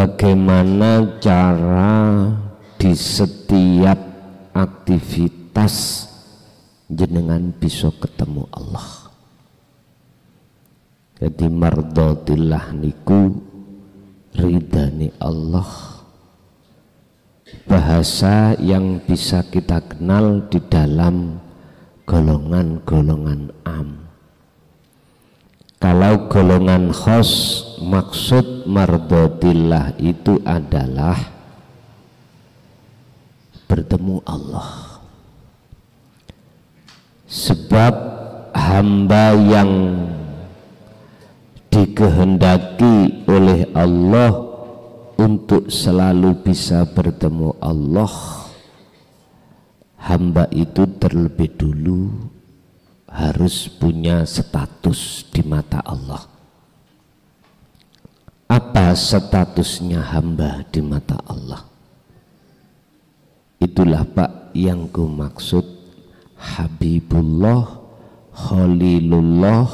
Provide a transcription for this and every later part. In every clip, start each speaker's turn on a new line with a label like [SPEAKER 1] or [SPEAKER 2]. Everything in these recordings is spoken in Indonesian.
[SPEAKER 1] bagaimana cara di setiap aktivitas jenengan bisa ketemu Allah. Jadi mardotillah niku ridhani Allah, bahasa yang bisa kita kenal di dalam golongan-golongan am. Kalau golongan khos, maksud mardotillah itu adalah bertemu Allah. Sebab hamba yang dikehendaki oleh Allah untuk selalu bisa bertemu Allah, hamba itu terlebih dulu harus punya status di mata Allah. Apa statusnya hamba di mata Allah? Itulah Pak yang ku maksud Habibullah, Khalilullah,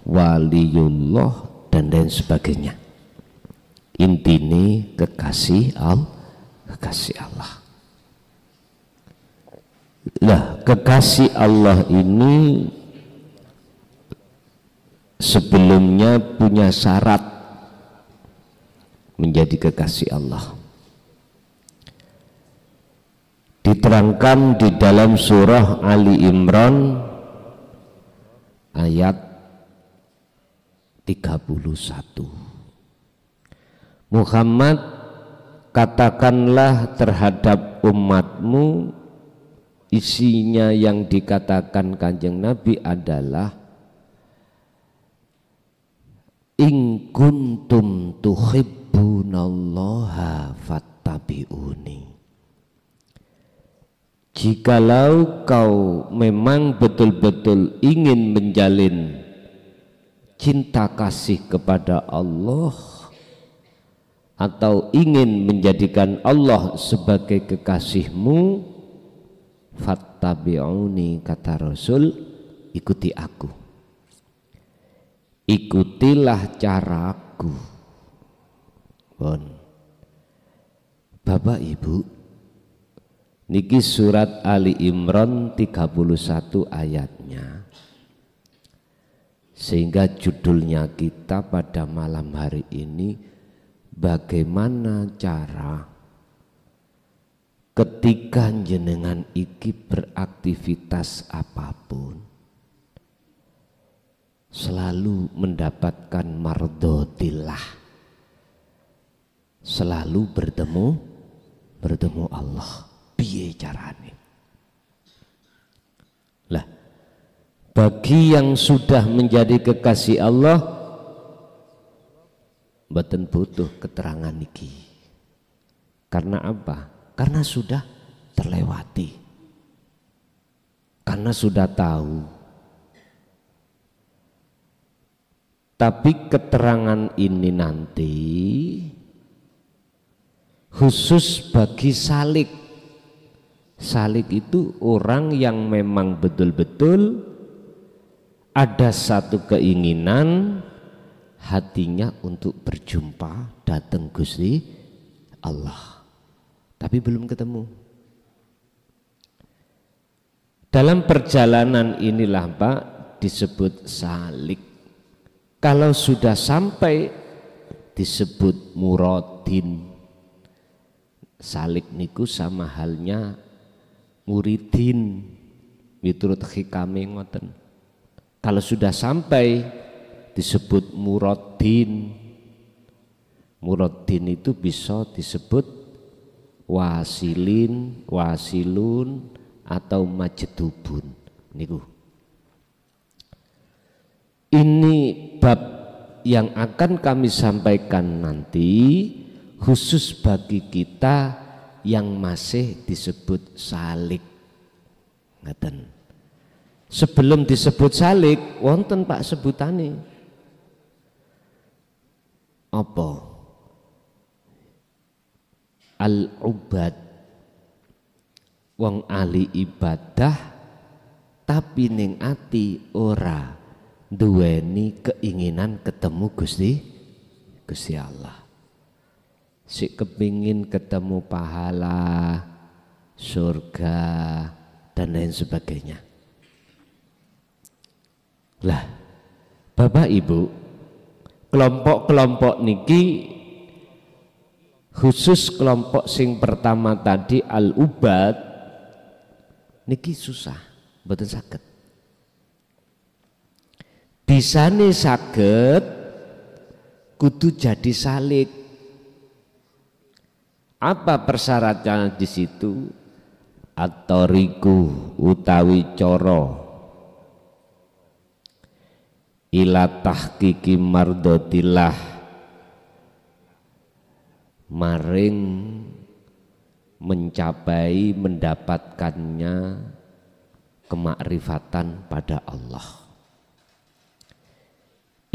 [SPEAKER 1] Waliyullah dan lain sebagainya. Intinya kekasih Allah. Lah, kekasih Allah ini sebelumnya punya syarat menjadi kekasih Allah. Diterangkan di dalam surah Ali Imran ayat 31. Muhammad, katakanlah terhadap umatmu, isinya yang dikatakan Kanjeng Nabi adalah in kuntum tuhibbunallaha fattabi'uni. Jikalau kau memang betul-betul ingin menjalin cinta kasih kepada Allah atau ingin menjadikan Allah sebagai kekasihmu, fattabi'uni, kata Rasul, ikuti aku, ikutilah caraku. Bon, Bapak Ibu, niki surat Ali Imran 31 ayatnya, sehingga judulnya kita pada malam hari ini, bagaimana cara ketika jenengan iki beraktivitas apapun selalu mendapatkan mardotillah, selalu bertemu Allah. Piye carane? Lah, bagi yang sudah menjadi kekasih Allah, mboten butuh keterangan niki. Karena apa? Karena sudah terlewati, karena sudah tahu. Tapi keterangan ini nanti khusus bagi salik. Salik itu orang yang memang betul-betul ada satu keinginan hatinya untuk berjumpa datang Gusti Allah, tapi belum ketemu. Dalam perjalanan inilah Pak disebut salik. Kalau sudah sampai disebut muradin. Salik niku sama halnya muridin, miturut hikame ngoten. Kalau sudah sampai disebut muradin. Muradin itu bisa disebut wasilin, wasilun atau majdubun niku. Ini bab yang akan kami sampaikan nanti khusus bagi kita yang masih disebut salik. Ngaten. Sebelum disebut salik, wonten Pak sebutane. Apa? Al-ubad, wong ahli ibadah tapi ning ati ora duweni keinginan ketemu Gusti Allah. si kepingin ketemu pahala, surga dan lain sebagainya. Lah, Bapak Ibu, kelompok-kelompok niki khusus kelompok sing pertama tadi al-ubad niki susah, mboten saged. Bisane saged kudu jadi salik. Apa persyaratannya di situ? At-tariqu utawi coro ila tahqiqi mardotillah maring mencapai mendapatkannya kemakrifatan pada Allah.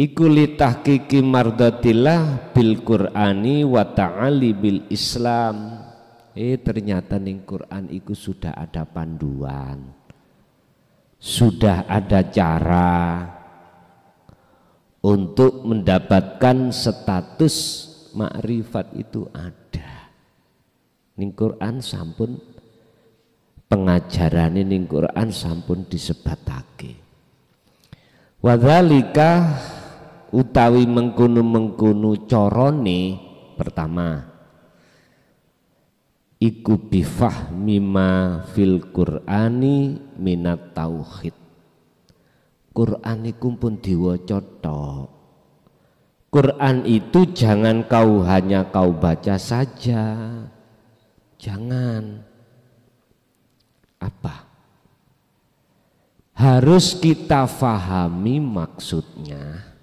[SPEAKER 1] Iku li tahqiqi mardotillah bil Qur'ani wa ta'ali bil Islam. Ternyata ning Quran iku sudah ada panduan, sudah ada cara untuk mendapatkan status makrifat itu ada. Ning Quran sampun pengajaran ning Quran sampun disebatake. Wadzalika utawi mengkono-mengkono carane pertama iku bifahmi ma fil Qur'ani minat tauhid. Quran iku pun diwaca tok. Quran itu jangan hanya kau baca saja. Jangan. Apa? Harus kita fahami maksudnya.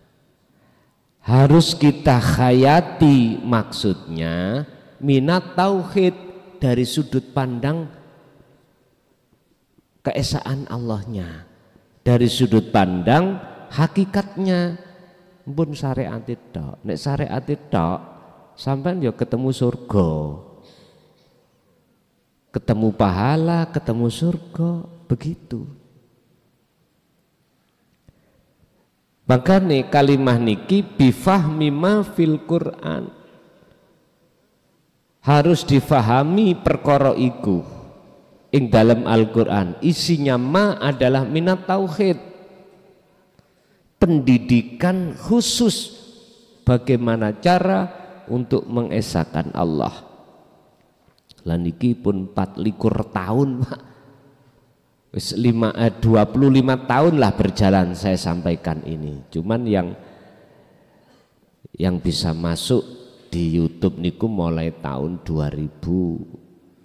[SPEAKER 1] Harus kita hayati maksudnya. Minat tauhid dari sudut pandang keesaan Allahnya, dari sudut pandang hakikatnya. Pun syariat tok, nek syariat tok sampean ya ketemu surga, ketemu pahala, ketemu surga, begitu. Makanya kalimah niki bifahmi ma fil Quran, harus difahami perkara iku ing dalam Al-Quran. Isinya ma adalah minat tauhid, pendidikan khusus bagaimana cara untuk mengesahkan Allah. Lan iki pun 24 tahun Pak, wis 25 tahun lah berjalan saya sampaikan ini. Cuman yang bisa masuk di YouTube niku mulai tahun 2013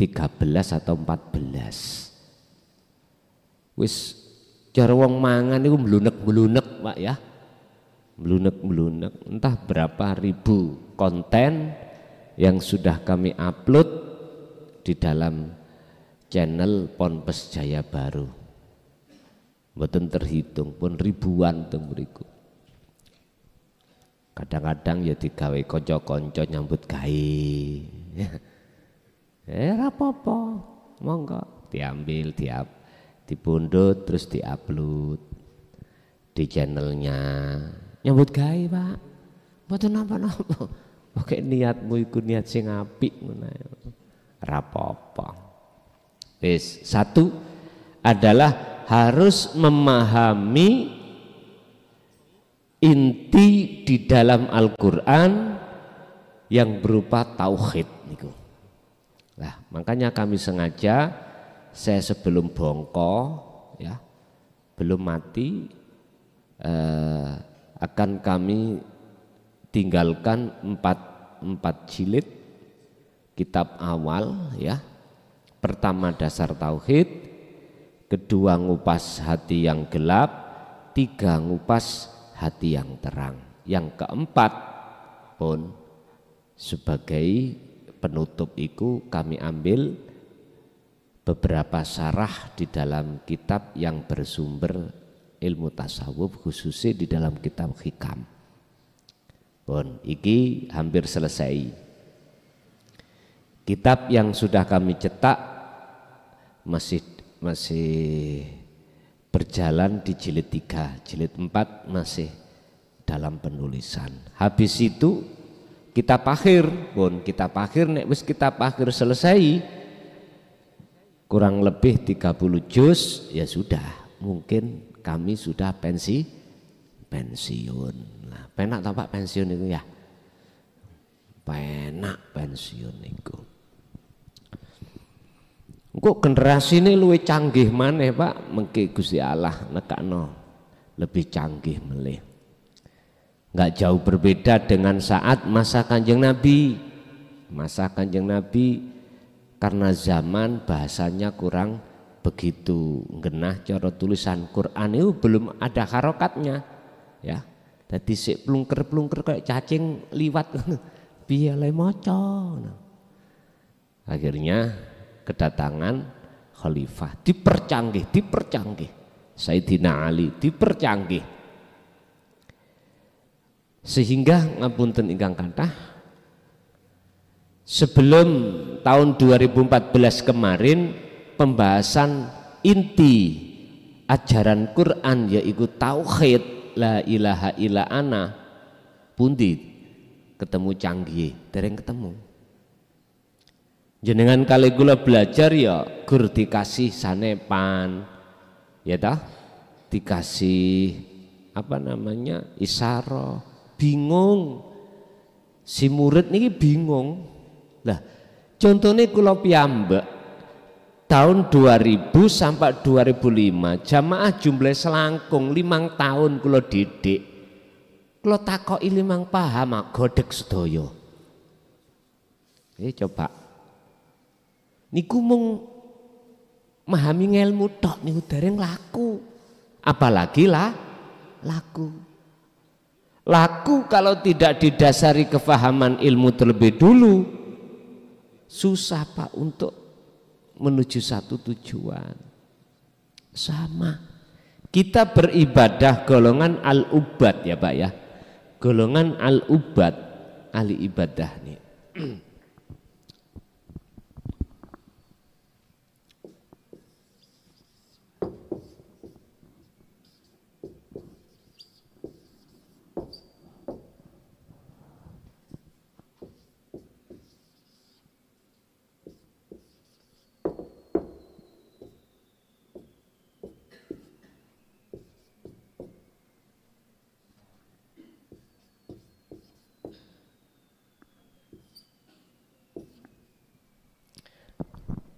[SPEAKER 1] atau 14. Wis cara wong mangan niku mlunek-mlunek Pak ya. Mlunek-mlunek, entah berapa ribu konten yang sudah kami upload di dalam channel Ponpes Jaya Baru. Mboten terhitung pun ribuan teng mriku. Kadang-kadang ya digawe kanca-kanca nyambut gawe. Ora apa-apa, monggo diambil, dipundhut terus diupload di channelnya. Nyambut gawe Pak, mboten napa-napa. Pokoke niatmu iku niat sing apik ngono ae. Ora apa-apa. Wis, satu adalah harus memahami inti di dalam Al-Quran yang berupa tauhid niku. Nah, makanya kami sengaja saya sebelum bongko ya, belum mati akan kami tinggalkan empat jilid kitab awal ya. Pertama dasar tauhid, kedua ngupas hati yang gelap, tiga ngupas hati yang terang, yang keempat pun sebagai penutup itu kami ambil beberapa syarah di dalam kitab yang bersumber ilmu tasawuf, khususnya di dalam kitab hikam. Pun iki hampir selesai. Kitab yang sudah kami cetak masih berjalan di jilid 3, jilid 4 masih dalam penulisan. Habis itu kitab akhir pun kitab akhir nek wis kitab akhir selesai kurang lebih 30 juz ya sudah, mungkin kami sudah pensiun. Nah, penak ta Pak pensiun itu ya? Penak pensiun itu. Kok generasi ini luwih canggih maneh Pak, mengki Gusti Allah nekakno lebih canggih melih. Enggak jauh berbeda dengan saat masa Kanjeng Nabi. Masa Kanjeng Nabi karena zaman bahasanya kurang begitu genah, cara tulisan Quran itu belum ada harokatnya ya. Dadi sik plungker-plungker kayak cacing liwat piye le maca. Akhirnya kedatangan khalifah dipercanggih Sayyidina Ali dipercanggih sehingga ngapunten ingkang kathah sebelum tahun 2014 kemarin pembahasan inti ajaran Quran yaitu tauhid la ilaha illa ana pundi ketemu canggih dereng ketemu. Jenengan kali kula belajar ya gur dikasih sanepan ya toh, dikasih apa namanya isyarah, bingung si murid niki bingung lah. Contohnya kula piyambak tahun 2000 sampai 2005 jamaah jumlah selangkung 5 tahun kula didik, kula takoki 5 paham godhek sedaya. Coba niku mung memahami ilmu tok niku dereng laku, apalagi laku kalau tidak didasari kefahaman ilmu terlebih dulu susah Pak untuk menuju satu tujuan. Sama kita beribadah golongan al-ubad ya Pak ya, golongan al-ubad ahli ibadah nih.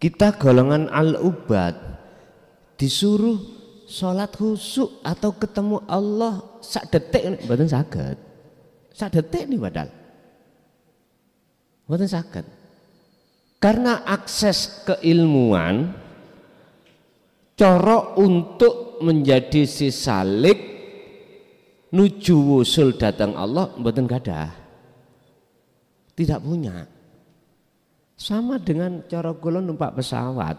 [SPEAKER 1] Kita golongan al-ubad disuruh sholat khusyuk atau ketemu Allah sak detik mboten saged. Sak detik nih padahal mboten saged. Karena akses keilmuan cara untuk menjadi si salik nuju wusul datang Allah mboten gadah. Tidak punya. Sama dengan cara kula numpak pesawat.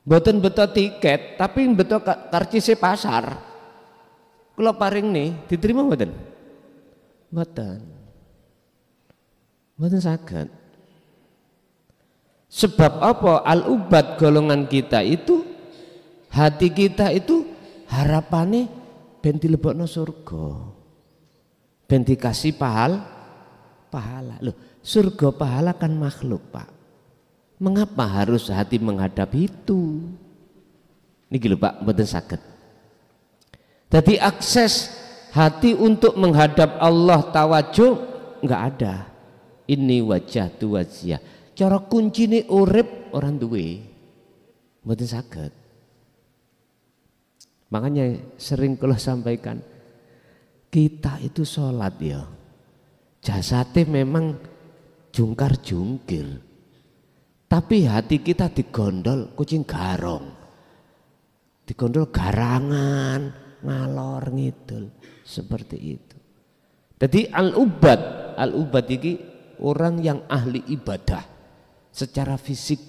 [SPEAKER 1] Mboten beto tiket, tapi beto karcis pasar. Kula paring nih, diterima mboten? Mboten. Mboten saged. Sebab apa? Al-ubad golongan kita itu, hati kita itu harapannya ben dilebokno surga. Ben dikasih pahala. Loh, surga pahala kan makhluk Pak. Mengapa harus hati menghadap itu? Niki lho Pak, mboten saged. Jadi akses hati untuk menghadap Allah tawajuh enggak ada. Ini wajah tu wajah. Cara kuncine urip orang duwe. Mboten saged. Makanya sering kalau sampaikan kita itu sholat ya. Jasate memang jungkar-jungkir, tapi hati kita digondol kucing garong, digondol garangan, ngalor ngidul seperti itu. Jadi al-ubad ini orang yang ahli ibadah secara fisik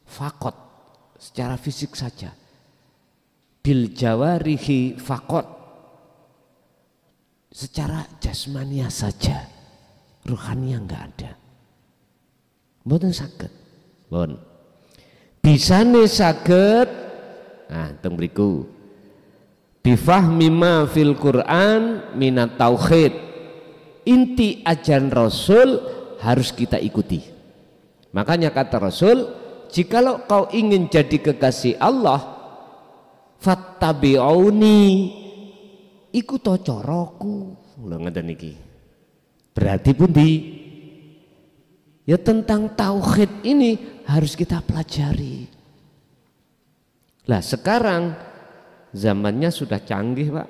[SPEAKER 1] fakot, secara fisik saja, bil jawarihi fakot, secara jasmania saja. Ruhania enggak ada. Mboten saged. Bon. Bisane saged. Nah, teng mriku. Bifahmi ma fil Quran minat tauhid inti ajaran Rasul harus kita ikuti. Makanya kata Rasul, jikalau kau ingin jadi kekasih Allah, fattabi'uni, ikut coroku. Lho ngeten niki. Berarti pun ya tentang tauhid ini harus kita pelajari. Lah sekarang zamannya sudah canggih, Pak.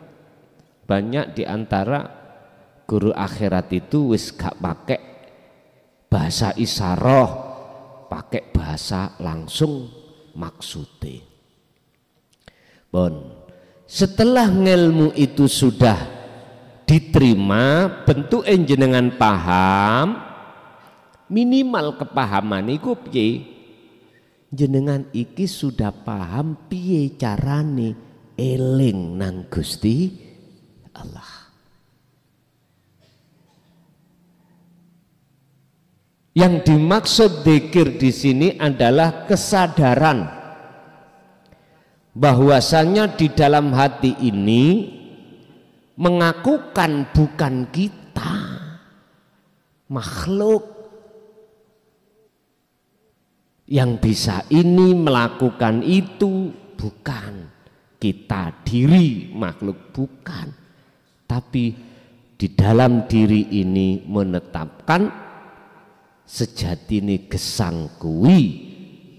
[SPEAKER 1] Banyak di antara guru akhirat itu wis gak pakai bahasa isyarah, pakai bahasa langsung maksudnya. Bon, setelah ilmu itu sudah diterima, bentuk jenengan paham, minimal kepahaman iku piye? Jenengan iki sudah paham piye carane eling nang Gusti Allah. Yang dimaksud dzikir di sini adalah kesadaran bahwasanya di dalam hati ini mengakukan bukan kita, makhluk yang bisa ini melakukan itu, bukan kita, diri makhluk bukan, tapi di dalam diri ini menetapkan sejatine gesang kuwi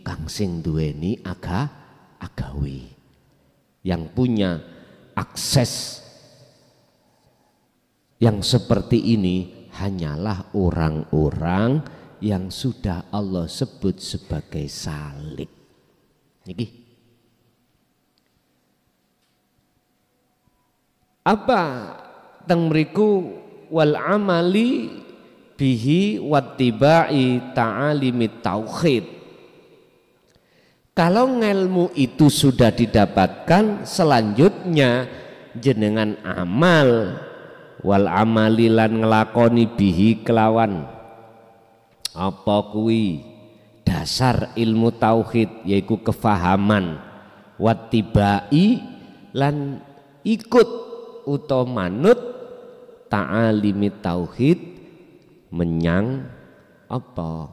[SPEAKER 1] kang sing duweni agawi, yang punya akses yang seperti ini hanyalah orang-orang yang sudah Allah sebut sebagai salik. Niki apa teng mriku wal amali bihi wattiba'i ta'alimit tauhid. Kalau ilmu itu sudah didapatkan, selanjutnya jenengan amal, wal amali lan ngelakoni bihi kelawan apa kuwi dasar ilmu tauhid, yaitu kefahaman, wattiba'i lan ikut utawa manut ta'alimit tauhid, menyang apa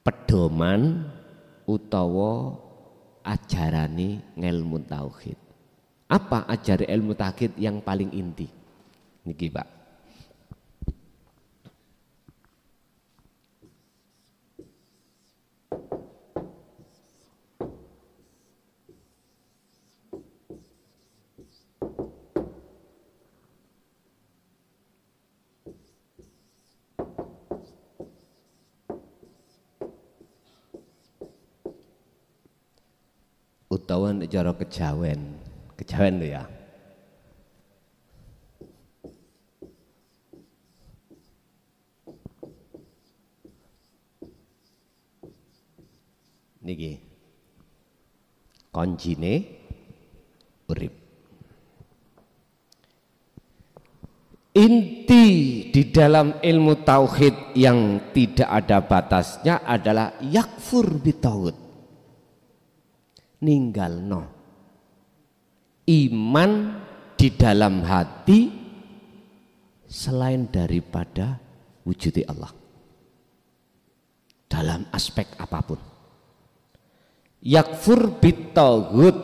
[SPEAKER 1] pedoman utawa ajarane ilmu tauhid. Apa ajaran ilmu tauhid yang paling inti? Niki Pak. Utawa nek cara kejawen lho ya. Niki koncine urip. Inti di dalam ilmu tauhid yang tidak ada batasnya adalah yakfur bitauhid, ninggalno iman di dalam hati selain daripada wujudi Allah dalam aspek apapun. Yakfur bitauhid,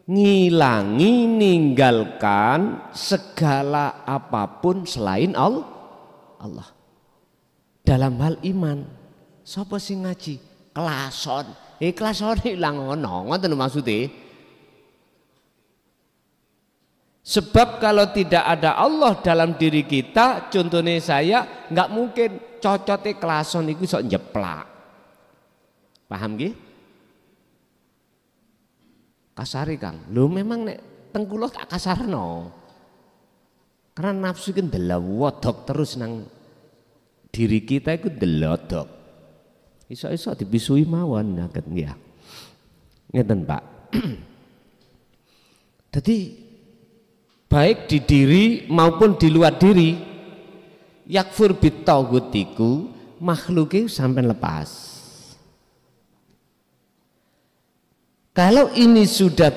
[SPEAKER 1] ngilangi, ninggalkan segala apapun selain Allah dalam hal iman. Sapa sing ngaji kelason, kelason ilang ngono, ngoten maksudnya. Sebab kalau tidak ada Allah dalam diri kita, contohnya saya nggak mungkin cocote kelason itu sok njeplak. Paham nggih? Kasari Kang, lho memang nek tengkulo tak kasarno. Karena nafsu kan delawodok terus nang diri kita itu delodok. Iso-iso dibisui mawon ngaten ya. Ngeten Pak. Jadi baik di diri maupun di luar diri, yakfur bitauhid iku makhluke sampai lepas. Kalau ini sudah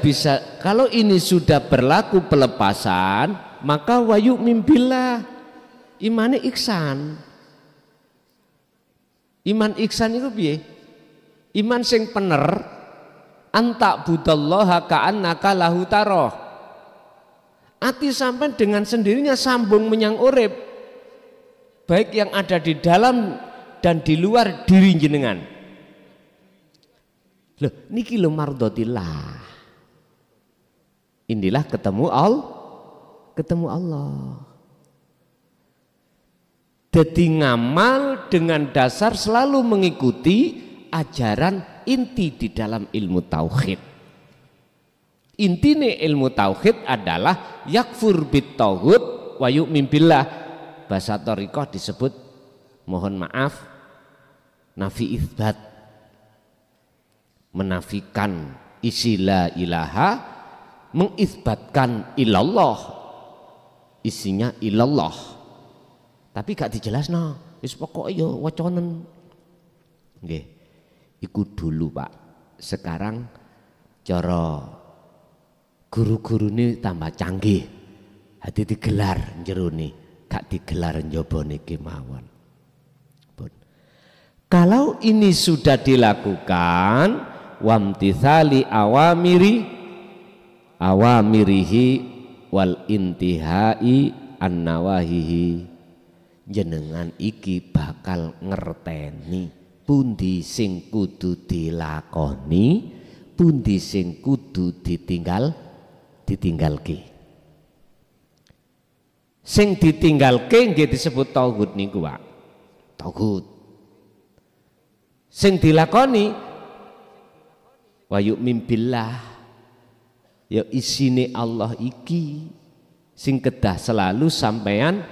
[SPEAKER 1] berlaku pelepasan, maka wayu mimbillah imane ihsan. Iman ihsan itu piye? Iman sing pener anta budallaha ka'annaka lahu taroh. Ati sampai dengan sendirinya sambung menyang urip, baik yang ada di dalam dan di luar diri jenengan. Loh, niki lho mardotillah. Inilah ketemu Allah. Jadi ngamal dengan dasar selalu mengikuti ajaran inti di dalam ilmu tauhid. Intine ilmu tauhid adalah yakfur bit tauhid wa yu'min billah. Bahasa thariqah disebut, mohon maaf, nafi itsbat, menafikan isi la ilaha, mengisbatkan ilallah, isinya ilallah. Tapi gak dijelasno, wis pokok yo wacanen. Nggih. Iku dulu, Pak. Sekarang cara guru-gurune tambah canggih. Hati digelar jerone, gak digelar njabane kemawon. Kalau ini sudah dilakukan, wamtithali awamirihi wal intihai an-nawahihi, jenengan iki bakal ngerteni pundi sing kudu dilakoni, pundi sing kudu ditinggalke. Sing ditinggalke nggih disebut tauhid niku, Pak. Tauhid. Sing dilakoni wa yu'min billah, ya isine Allah iki sing kedah selalu sampean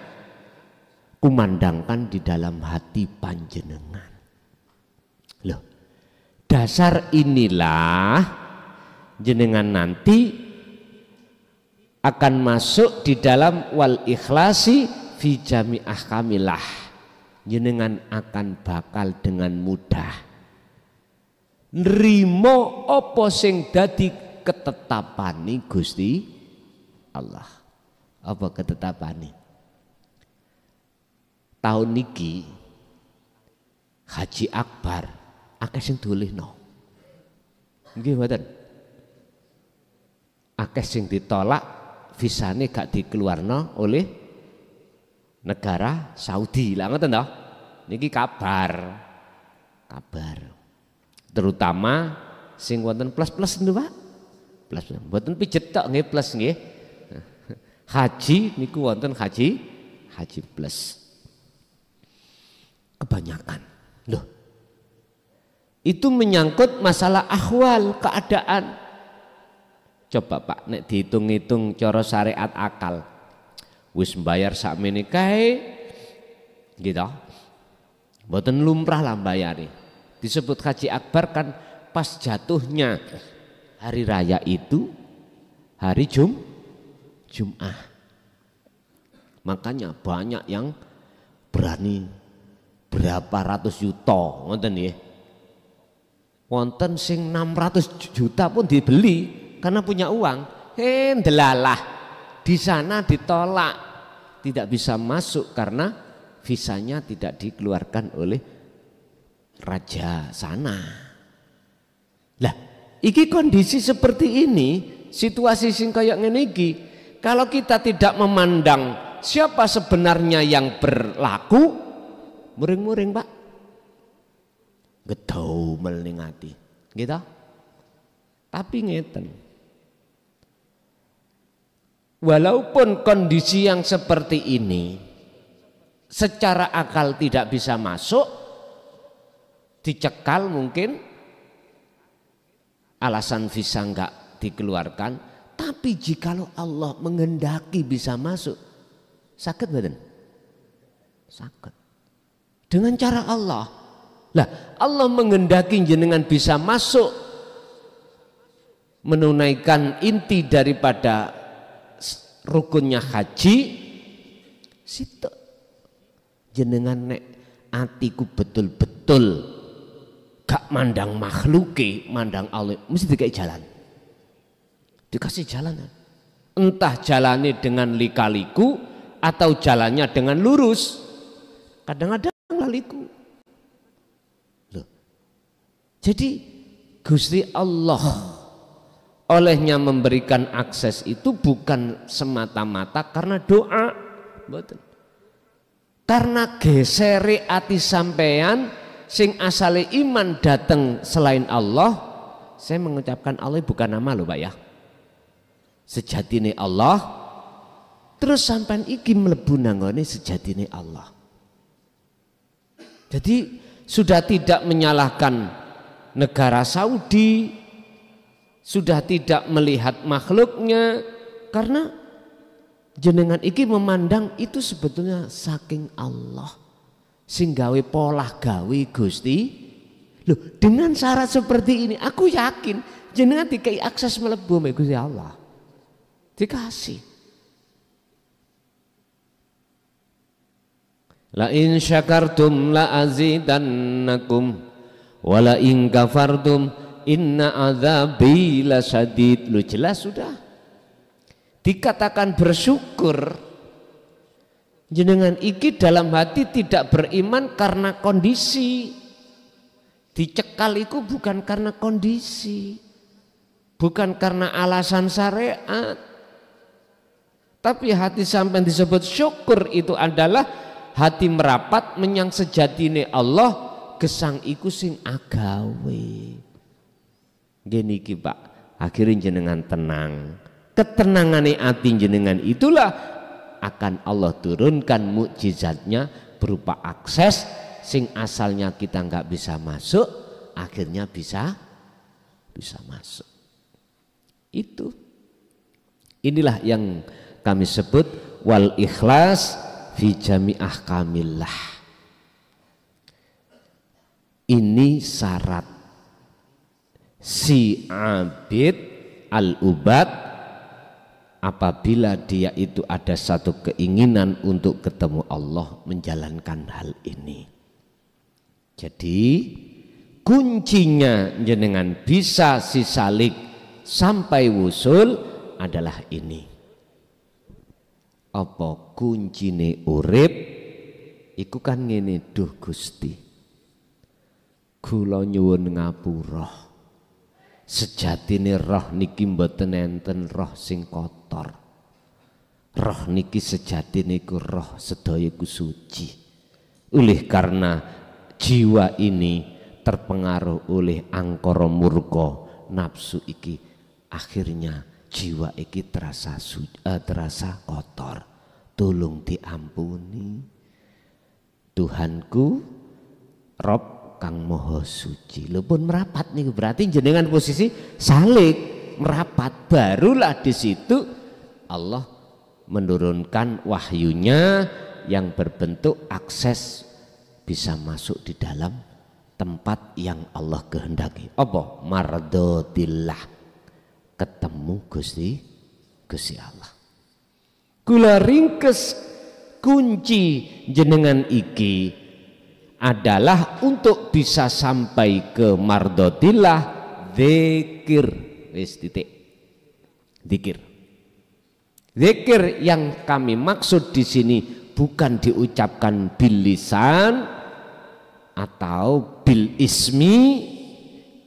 [SPEAKER 1] kumandangkan di dalam hati panjenengan. Loh, dasar inilah jenengan nanti akan masuk di dalam wal ikhlasi fi jami ahkamillah. Jenengan akan bakal dengan mudah nrimo apa sing dadi ketetapane Gusti Allah. Apa ketetapane? Tahun niki Haji Akbar akeh sing dolehno. Nggih mboten? Akeh sing ditolak, visane gak dikeluarno oleh negara Saudi. Lah ngoten to? Niki kabar. Terutama sing wonten plus-plus niku, Pak. Plus. Mboten pijet tok nggih plus nggih. Haji niku wonten haji plus. Kebanyakan. Loh. Itu menyangkut masalah ahwal, keadaan. Coba Pak nek dihitung-hitung cara syariat akal. Wis mbayar sakmene kae gitu. Mboten lumrah lah mbayari. Disebut Haji Akbar kan pas jatuhnya hari raya itu hari Jum'ah. Makanya banyak yang berani berapa ratus juta ngoten nggih. Wonten sing 600 juta pun dibeli karena punya uang. Ndelalah di sana ditolak, tidak bisa masuk karena visanya tidak dikeluarkan oleh raja sana. Lah, iki kondisi seperti ini, situasi sing kaya ngene iki, kalau kita tidak memandang siapa sebenarnya yang berlaku, muring-muring Pak, gedaumel ning ati, gitu. Tapi ngeten, walaupun kondisi yang seperti ini secara akal tidak bisa masuk, dicekal mungkin, alasan visa enggak dikeluarkan, tapi jikalau Allah menghendaki bisa masuk, sakit badan, sakit. Dengan cara Allah, lah Allah menghendaki jenengan bisa masuk, menunaikan inti daripada rukunnya haji, situ jenengan nek atiku betul-betul gak mandang makhluke, mandang Allah, mesti dikasih jalan. Dikasih jalan. entah jalannya dengan lika-liku atau jalannya dengan lurus. Kadang-kadang laliku. Loh. Jadi Gusti Allah olehnya memberikan akses itu bukan semata-mata karena doa, betul. Karena gesere ati sampean sing asale iman dateng selain Allah. Saya mengucapkan Allah bukan nama loh Pak ya, sejatine Allah. Terus sampean iki mlebu nanggone sejatine Allah. Jadi sudah tidak menyalahkan negara Saudi, sudah tidak melihat makhluknya, karena jenengan iki memandang itu sebetulnya saking Allah sing gawe polah gawe Gusti. Loh, dengan syarat seperti ini aku yakin jenengan dikai akses mlebu mek Gusti Allah. Dikasih. La in syakartum la azidannakum wa la in kafartum inna adzabi lasyadid. Lu jelas sudah dikatakan bersyukur. Jenengan iki dalam hati tidak beriman karena kondisi. Dicekal itu bukan karena kondisi, bukan karena alasan syariat, tapi hati sampai disebut syukur itu adalah hati merapat menyang sejatine Allah, gesang iku sing agawe. Gini ki Pak, akhirnya jenengan tenang. Ketenangane hati jenengan itulah akan Allah turunkan mukjizatnya berupa akses sing asalnya kita nggak bisa masuk, akhirnya bisa masuk. Inilah yang kami sebut wal ikhlas fi jami'ah kamillah. Ini syarat si abid al-ubad apabila dia itu ada satu keinginan untuk ketemu Allah, menjalankan hal ini. Jadi kuncinya jenengan bisa sisalik sampai wusul adalah ini. Apa kuncine urip iku kan ngene, duh Gusti kula nyuwun ngapura, sejatine roh niki mboten enten roh sing kotor, roh niki sejatine iku roh sedaya iku suci. Oleh karena jiwa ini terpengaruh oleh angkara murka nafsu iki, akhirnya jiwa iki terasa kotor. Tolong diampuni Tuhanku Rob kang moho suci. Lho pun merapat nih, berarti jenengan posisi salik merapat, barulah di situ Allah menurunkan wahyunya yang berbentuk akses bisa masuk di dalam tempat yang Allah kehendaki. Apa? Mardotillah, ketemu Gusti Allah. Kula ringkes kunci jenengan iki adalah untuk bisa sampai ke mardotillah, zikir. Wis titik. Zikir yang kami maksud di sini bukan diucapkan bil lisan atau bil ismi,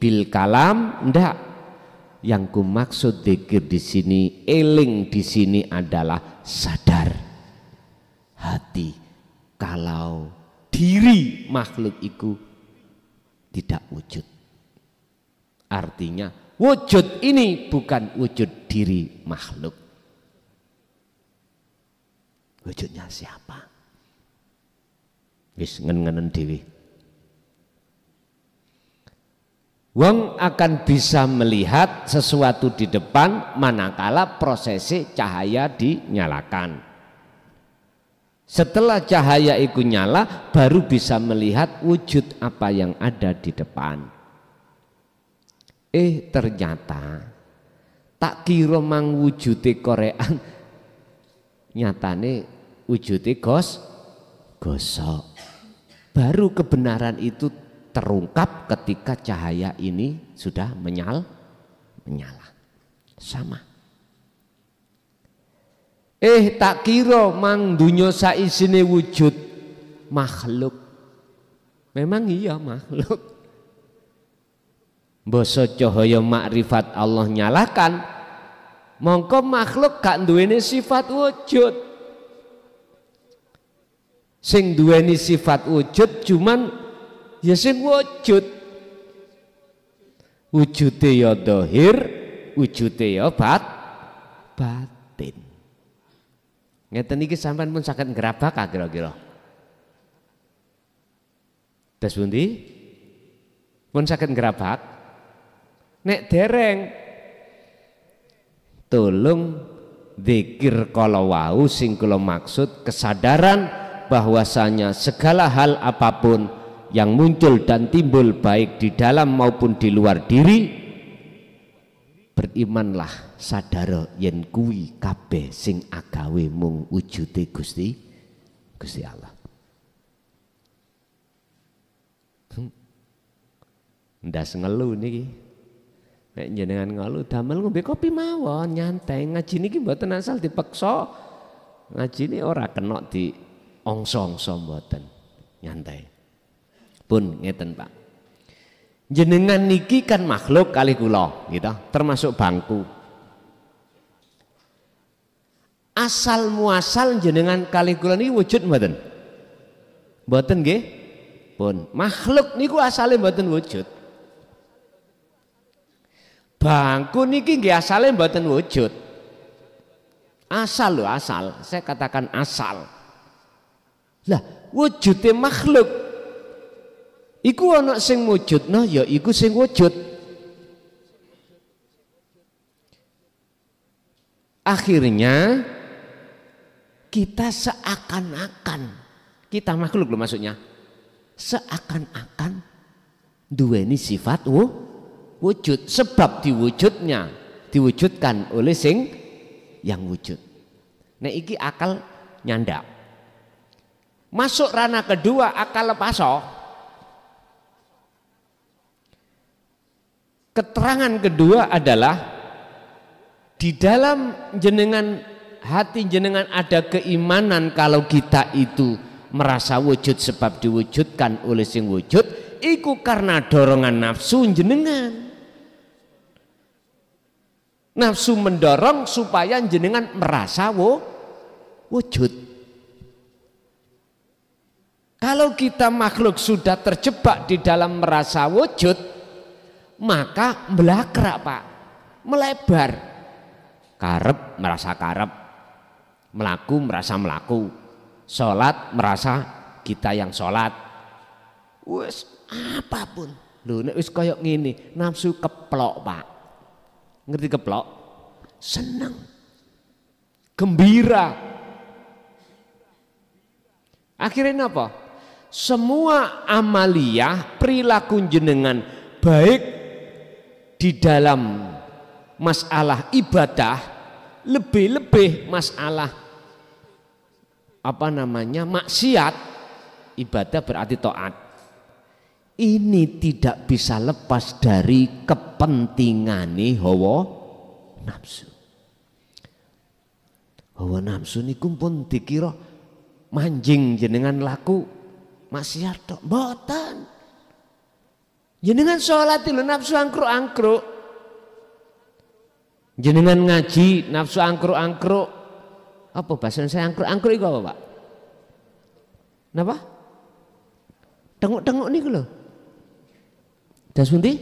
[SPEAKER 1] bil kalam, ndak. Yang ku maksud zikir di sini, eling di sini adalah sadar hati kalau diri makhluk itu tidak wujud. Artinya wujud ini bukan wujud diri makhluk. Wujudnya siapa? Wis ngen-ngenen dewi. Wong akan bisa melihat sesuatu di depan manakala prosesi cahaya dinyalakan. Setelah cahaya itu nyala, baru bisa melihat wujud apa yang ada di depan. Ternyata tak kira mang wujude korean, nyatane wujude gosok. Baru kebenaran itu terungkap ketika cahaya ini sudah menyala. Sama. Tak kira mang dunya saisine wujud makhluk. Memang iya makhluk. Basa cahaya makrifat Allah nyalakan, mongko makhluk gak duweni sifat wujud. Sing duweni sifat wujud cuman ya sing wujud. Wujude ya zahir, wujude ya batin. Ngeten iki sampean pun saged ngrabak kira-kira. Terus pundi? Pun saged ngrabak. Nek dereng tolong zikir kala wau sing kula maksud kesadaran bahwasanya segala hal apapun yang muncul dan timbul baik di dalam maupun di luar diri, berimanlah sadar yen kuwi kabeh sing agawe mung wujude Gusti Allah. Ndas ngelu niki. Nek jenengan ngelu damel ngombe kopi mawon nyantai, ngaji niki mboten asal dipeksa. Ngaji ini ora kena di ongso-ongso mboten, nyantai. Pun ngeten Pak. Jenengan niki kan makhluk kali kula gitu, termasuk bangku. Asal muasal jenengan kali kula niki wujud mboten? Mboten nggih? Pun makhluk niku asale mboten wujud. Bangku niki nggih asale mboten wujud. Asal lho, asal. Saya katakan asal. Lah, wujude makhluk iku ana sing wujudna ya iku sing wujud. Akhirnya kita seakan-akan, kita makhluk loh maksudnya, seakan-akan duweni sifat wujud, sebab diwujudkan oleh sing yang wujud. Nah iki akal nyandak. Masuk ranah kedua akal lepaso. Keterangan kedua adalah di dalam jenengan hati jenengan ada keimanan kalau kita itu merasa wujud sebab diwujudkan oleh sing wujud, iku karena dorongan nafsu jenengan. Nafsu mendorong supaya jenengan merasa wujud. Kalau kita makhluk sudah terjebak di dalam merasa wujud, maka melakrak Pak, melebar. Karep merasa karep, melaku merasa melaku, sholat merasa kita yang sholat. Wes apapun, lho nek wis koyok ngene, nafsu keplok Pak. Ngerti keplok? Seneng, gembira. Akhirnya apa? Semua amaliyah perilaku jenengan baik di dalam masalah ibadah, lebih-lebih masalah maksiat. Ibadah berarti taat. Ini tidak bisa lepas dari kepentingane hawa nafsu. Hawa nafsu niku pun dikira manjing jenengan laku maksiat tok, mboten. Jenengan sholat lho nafsu angkruk-angkruk. Jenengan ngaji nafsu angkruk-angkruk. Apa bahasa saya angkruk-angkruk itu apa Pak? Napa? Tengok-tengok niku lho. Das pundi?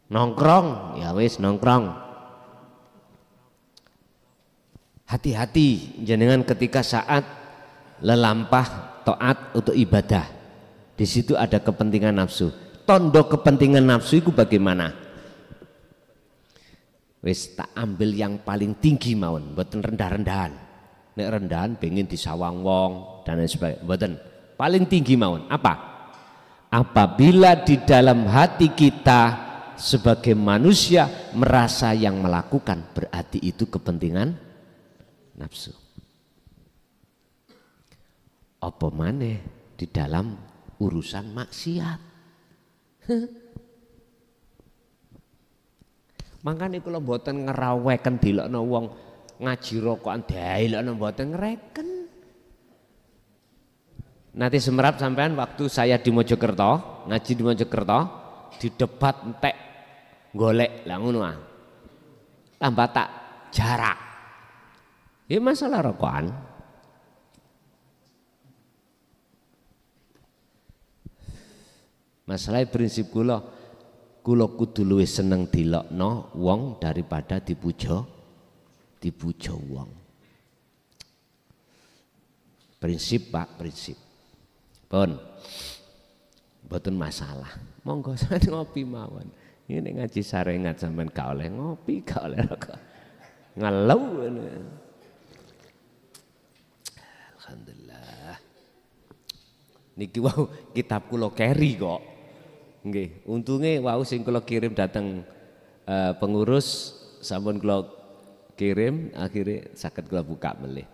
[SPEAKER 1] Nongkrong, ya wis nongkrong. Hati-hati jenengan ketika saat lelampah taat untuk ibadah. Di situ ada kepentingan nafsu. Tondo kepentingan nafsu itu bagaimana? Wis tak ambil yang paling tinggi mawon, mboten rendah-rendahan. Nek rendahan pengen disawang wong dan lain sebagainya. Mboten. Paling tinggi mawon. Apa? Apabila di dalam hati kita sebagai manusia merasa yang melakukan, berarti itu kepentingan nafsu. Apa maneh di dalam urusan maksiat. Makanya kalau mboten ngeraweken dilokno wong ngaji rokokan dailana mboten ngreken. Nanti semerap sampean waktu saya di Mojokerto, ngaji di Mojokerto, di debat entek golek lah ngono ah. Tambah tak jarak. Ya masalah rokokan. Masalah prinsip kula kudu luwih seneng dilokno wong daripada dipuja wong. Prinsip Pak, prinsip. Pun mboten masalah. Monggo sampeyan ngopi mawon. Ini ngaji sarengat sampean gak oleh ngopi, gak oleh rokok. Ngeluh. Alhamdulillah. Niki wau kitab kula keri kok. Nggih, untunge wau sing kula kirim dateng pengurus sampun kula kirim akhirnya saged kula buka melih.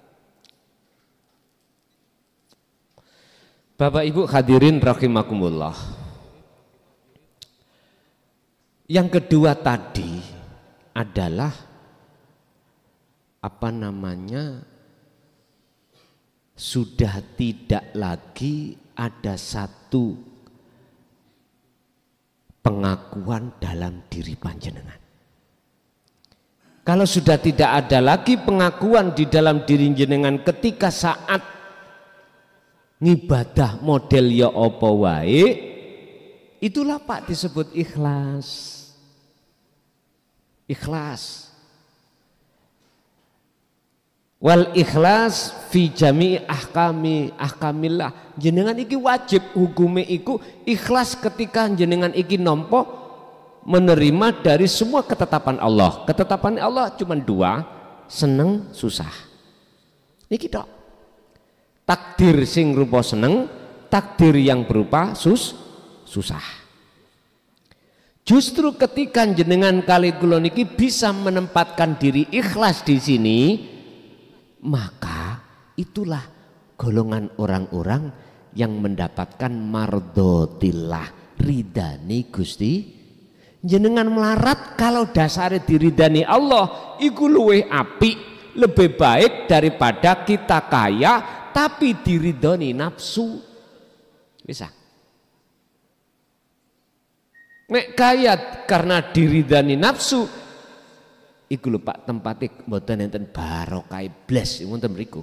[SPEAKER 1] Bapak Ibu hadirin rahimakumullah. Yang kedua tadi adalah sudah tidak lagi ada satu pengakuan dalam diri panjenengan. Kalau sudah tidak ada lagi pengakuan di dalam diri jenengan ketika saat ngibadah model ya apa wae, itulah Pak disebut ikhlas. Ikhlas. Wal ikhlas fi jami'i ahkamillah. Jenengan iki wajib hukume iku ikhlas ketika jenengan iki nampa menerima dari semua ketetapan Allah. Ketetapan Allah cuma dua, seneng susah. Niki tok. Takdir sing rupa seneng, takdir yang berupa susah. Justru ketika jenengan kali kula niki bisa menempatkan diri ikhlas di sini, maka itulah golongan orang-orang yang mendapatkan mardotillah, ridani Gusti. Jenengan melarat kalau dasarnya diridani Allah, iku luwih apik, lebih baik daripada kita kaya tapi diridhoni nafsu. Bisa. Nek kaya karena diridhani nafsu, iku lho Pak tempatnya mboten enten barokah blas wonten mriku.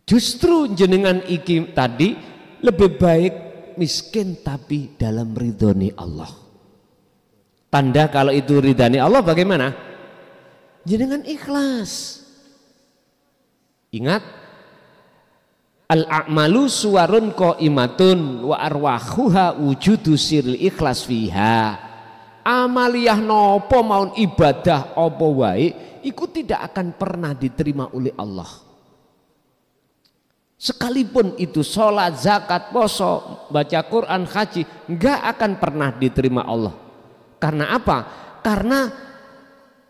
[SPEAKER 1] Justru jenengan iki tadi lebih baik miskin tapi dalam ridhoni Allah. Tanda kalau itu ridhani Allah bagaimana? Jenengan ikhlas. Ingat, al-a'malu suwarun qaimatun wa arwahuha wujudu siril ikhlas fiha. Amaliyah nopo maun ibadah apa wae iku tidak akan pernah diterima oleh Allah. Sekalipun itu sholat, zakat, poso, baca Quran, haji, enggak akan pernah diterima Allah. Karena apa? Karena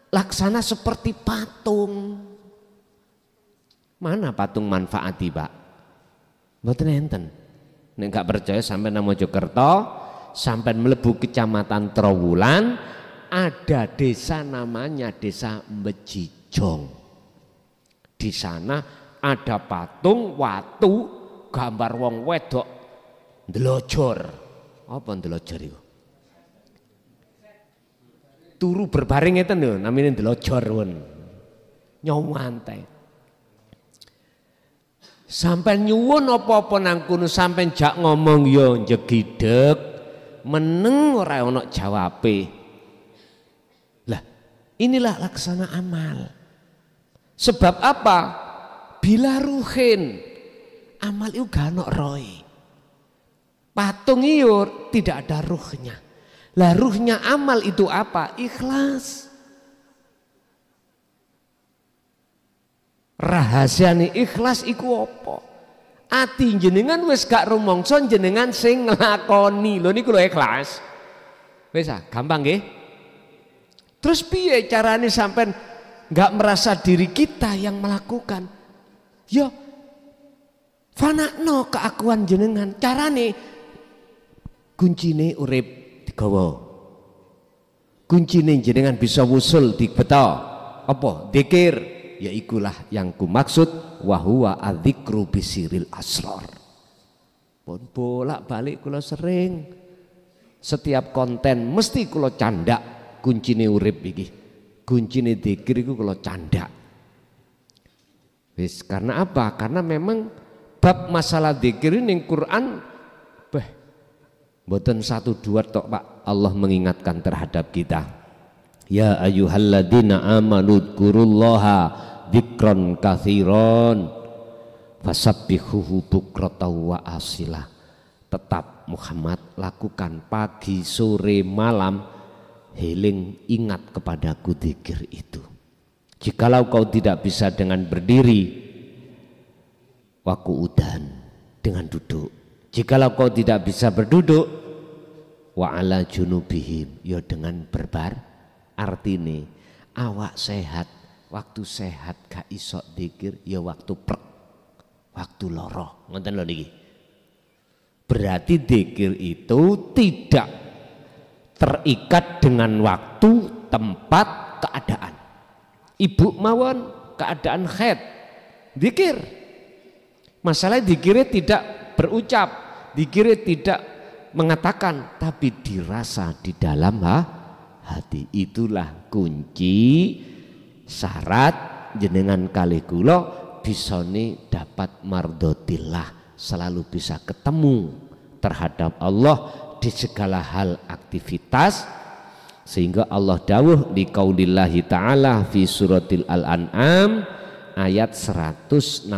[SPEAKER 1] laksana seperti patung. Mana patung manfaati Pak? Mboten enten. Nek gak percaya sampai nang Mojokerto, sampai melebu kecamatan Trowulan, ada desa namanya Desa Mbejijong. Di sana ada patung watu gambar wong wedok ndelojor. Apa ndelojor itu? Turu berbaring ngeten lho namine ndelojor won. Nyawantai. Sampai nyuwun apa-apa nang kono sampai jak ngomong yo njegideg meneng ora ana jawabe. Lah, inilah laksana amal. Sebab apa? Bila ruhin amal itu gak ana roy. Patung iyo tidak ada ruhnya. Lah ruhnya amal itu apa? Ikhlas. Rahasiane ikhlas iku apa? Ati jenengan wis gak rumangsa jenengan sing nglakoni. Lho niku lho ikhlas. Wis gampang nggih. Terus piye carane sampean gak merasa diri kita yang melakukan? Ya fanakno keakuan jenengan. Carane kuncine urip digawa. Kuncine jenengan bisa wusul dibeto. apa dzikir, ya ikulah yang kumaksud wa huwa adzikru bisiril asrar. Pun bolak-balik kula sering setiap konten mesti kula candak kuncine urip iki. Kuncine dzikir iku kula candak. Wis karena apa? Karena memang bab masalah dzikir ning Quran mboten satu dua tok Pak, Allah mengingatkan terhadap kita. Ya ayyuhalladzina amanu dzkurullaha dzikron katsiron fasabbihuhu bukratan wa asila. Tetap Muhammad lakukan pagi, sore, malam, heling, ingat kepadaku dzikir itu. Jikalau kau tidak bisa dengan berdiri, waqu'udan, dengan duduk. Jikalau kau tidak bisa berduduk, wa ala junubihim, ya dengan berbar. Artine awak sehat, waktu sehat gak iso dzikir, ya waktu prek, waktu loro. Ngoten lho niki. Berarti dzikir itu tidak terikat dengan waktu, tempat, keadaan. Ibu mawon keadaan haid, dzikir. Masalah dzikirnya tidak berucap, dzikirnya tidak mengatakan, tapi dirasa di dalam hati. Itulah kunci syarat jenengan kalih kula bisane dapat mardotillah, selalu bisa ketemu terhadap Allah di segala hal aktivitas, sehingga Allah dawuh di qaulillahi ta'ala fi suratil al-an'am ayat 162.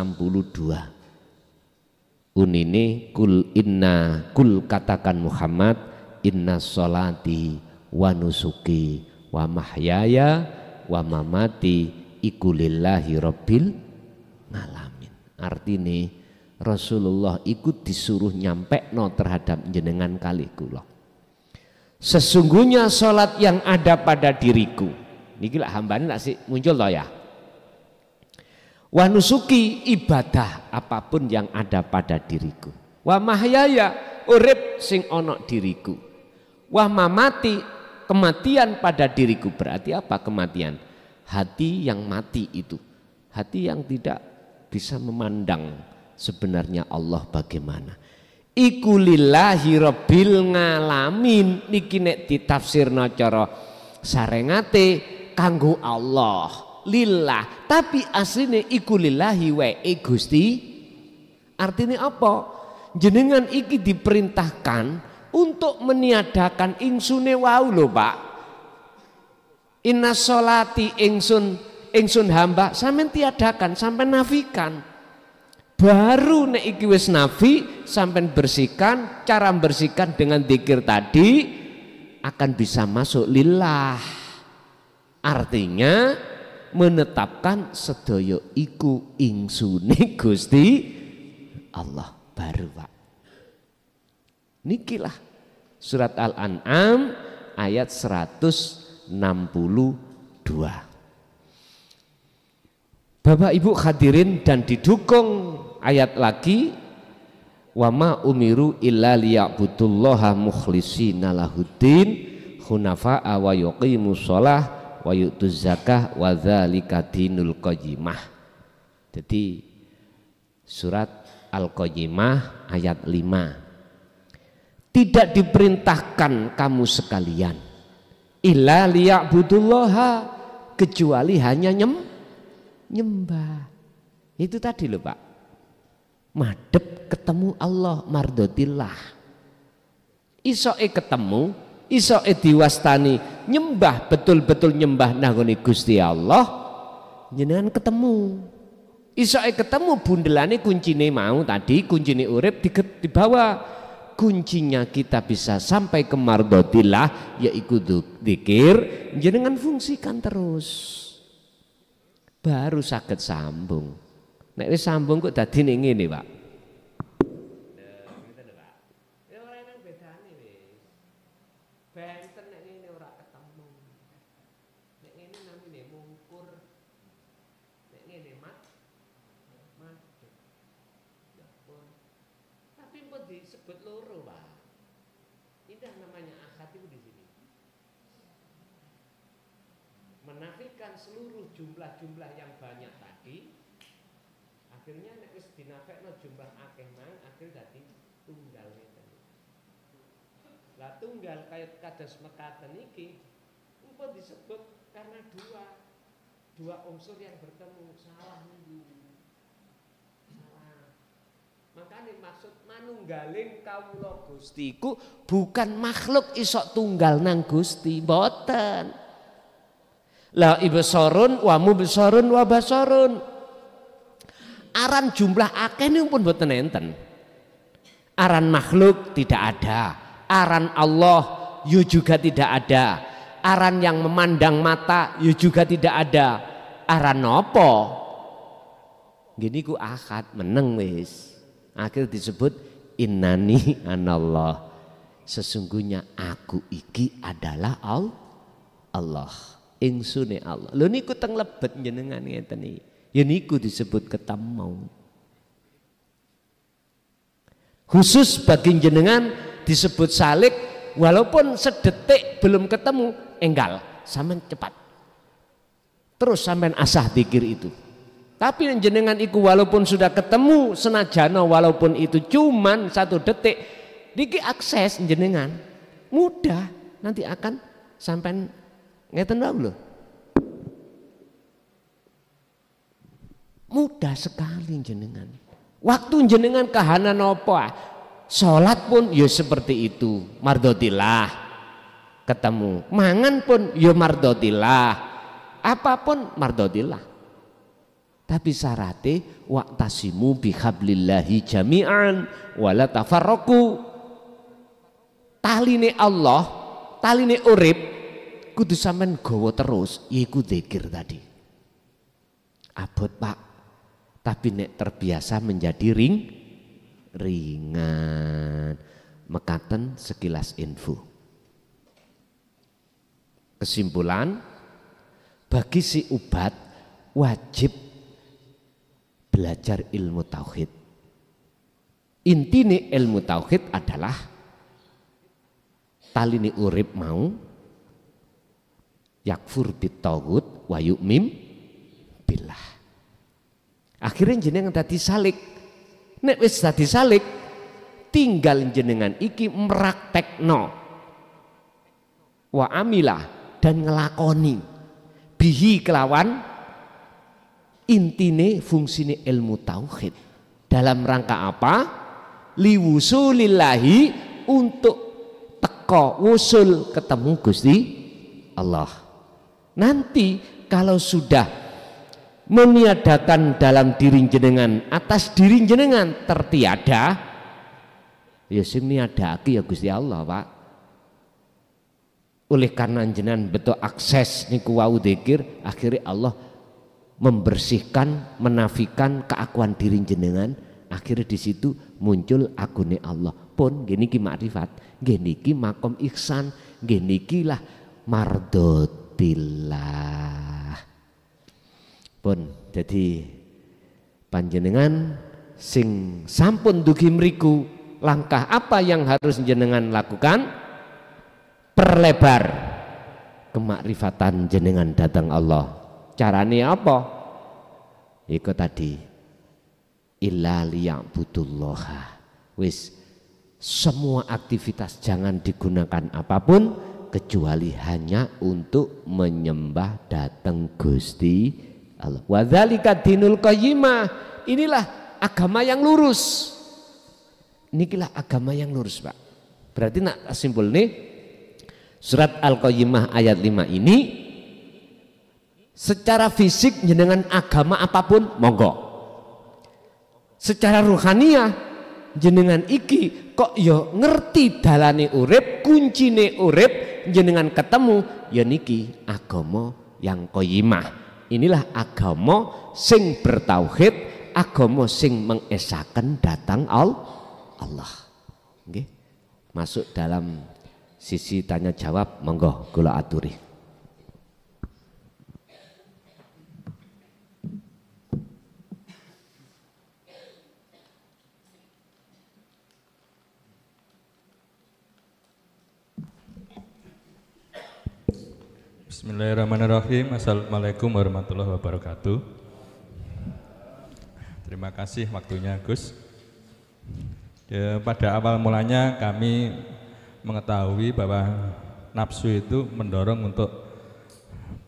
[SPEAKER 1] Unine kul katakan Muhammad, inna sholati wa nusuki wa mahyaya wa mamati iku lillahi rabbil alamin. Artine Rasulullah ikut disuruh nyampekno terhadap jenengan kalih kula. Sesungguhnya sholat yang ada pada diriku. Niki lak hambane lak sik muncul to ya. Wa nusuki ibadah apapun yang ada pada diriku. Wa mahyaya urip sing ana diriku. Wa mamati kematian pada diriku. Berarti apa kematian? Hati yang mati itu, hati yang tidak bisa memandang sebenarnya Allah bagaimana. Iku lillahi rabbil ngalamin. Niki nek ditafsirna cara sarengate kanggo Allah, lillah, tapi asline iku lillahi wa Gusti. Artinya apa? Jenengan iki diperintahkan untuk meniadakan insune wau lho Pak. Inna sholati ingsun hamba sampean tiadakan, sampean nafikan. Baru nek iki wis nafi sampean bersihkan, cara bersihkan dengan dzikir tadi akan bisa masuk lillah. Artinya menetapkan sedaya iku insune Gusti Allah baru Pak. Nikilah surat Al-An'am ayat 162. Bapak Ibu hadirin dan didukung ayat lagi, wa ma umiru illa liya'budullaha mukhlishina lahuddin hunafa'a wa yuqimus shalah wa yu'tuz zakah wa dzalika dinul qayyimah. Jadi surat Al-Qayyimah ayat 5. Tidak diperintahkan kamu sekalian illa liya'budullaha, kecuali hanya nyembah. Itu tadi loh Pak, madhep ketemu Allah, mardotillah. Isoke ketemu, isoke diwastani nyembah, betul-betul nyembah nangone Gusti Allah, jenengan ketemu. Isoke ketemu bundelane kuncine mau tadi, kuncine urip dibawa. Kuncinya kita bisa sampai ke mardotillah, yaitu dzikir, jenengan fungsikan terus. Baru saged sambung. Nek wis sambung kok dadi ning ngene, Pak. Benten nek ngene ora ketemu. Nek ngene namine mungkur. Nek ngene tapi pun disebut loro, Pak. Indah namanya akad itu di sini. menafikan seluruh jumlah-jumlah yang banyak tadi. Akhirnya nek wis dinafekno jumlah akeh mang akhir dadi tunggal ngeten. Lah tunggal kaya kados mekaten iki engko disebut karena dua unsur yang bertemu. Salah niku. Salah. Makanya maksud manunggaling kawula Gusti iku bukan makhluk isok tunggal nang Gusti, mboten. La ibsarun wa mubsarun wa basarun. Aran jumlah akeh niku pun mboten enten. Aran makhluk tidak ada, aran Allah yo juga tidak ada, aran yang memandang mata yo juga tidak ada. Aran nopo? Gini ku akad meneng wis. Akhir disebut innani anallah. Sesungguhnya aku iki adalah Allah. Insune Allah. Lho niku teng lebet jenengan ngeten iki. Ya niku disebut ketemu. Khusus bagi jenengan disebut salik, walaupun sedetik belum ketemu, enggal, sampean cepat. Terus sampean asah zikir itu. Tapi jenengan iku walaupun sudah ketemu senajana walaupun itu cuman 1 detik, niki akses jenengan mudah, nanti akan sampean ngeten wae lho. Mudah sekali jenengan. Waktu jenengan kahanan apa? Salat pun ya seperti itu, mardhotillah. Ketemu, mangan pun ya mardhotillah. Apapun mardhotillah. Tapi syaratnya wa'tasimu bihablillahi jami'an wala tafarraqu. Taline Allah, taline urip kudu sampean gawa terus, yaiku zikir tadi. Abot Pak, tapi nek terbiasa menjadi ringan. Mekaten sekilas info. Kesimpulan, bagi si ubat wajib belajar ilmu tauhid. Intine ilmu tauhid adalah talini urip mau yakfur bitaghut wa yu'mim billah. Akhirnya jenengan tadi salik. Nek wis tadi salik, tinggal jenengan iki meraktekno wa amilah dan ngelakoni bihi kelawan intine fungsine ilmu tauhid. Dalam rangka apa? Liwusulillahi, untuk teko wusul ketemu Gusti Allah. Nanti kalau sudah meniadakan dalam diri jenengan, atas diri jenengan tertiada, ya sing niadake ya Gusti Allah Pak. Oleh karena jenengan betul akses niku wau dzikir, akhirnya Allah membersihkan, menafikan keakuan diri jenengan. Akhirnya di situ muncul agune Allah. Pun gini ki makrifat, gini ki makom ihsan, gini ki lah mardhotillah. Pun jadi panjenengan sing sampun dugi mriku, langkah apa yang harus jenengan lakukan? Perlebar kemakrifatan jenengan datang Allah. Carane apa? Iku tadi illa liya'budullaha. Wis, semua aktivitas jangan digunakan apapun kecuali hanya untuk menyembah datang Gusti Allah. Wadzalika dinul qayyimah. Inilah agama yang lurus. Inilah agama yang lurus, Pak. Berarti nak simpul nih, surat Al-Qayyimah ayat 5 ini, secara fisik jenengan agama apapun monggo. Secara ruhaniah jenengan iki kok yo ngerti dalane urip, kuncine urip, jenengan ketemu ya niki agama yang qayyimah. Inilah agama sing bertauhid, agama sing mengesaken datang Allah. Nggih. Masuk dalam sisi tanya jawab, monggo kula aturi.
[SPEAKER 2] Bismillahirrahmanirrahim. Assalamualaikum warahmatullahi wabarakatuh. Terima kasih waktunya Gus. Ya, pada awal mulanya kami mengetahui bahwa nafsu itu mendorong untuk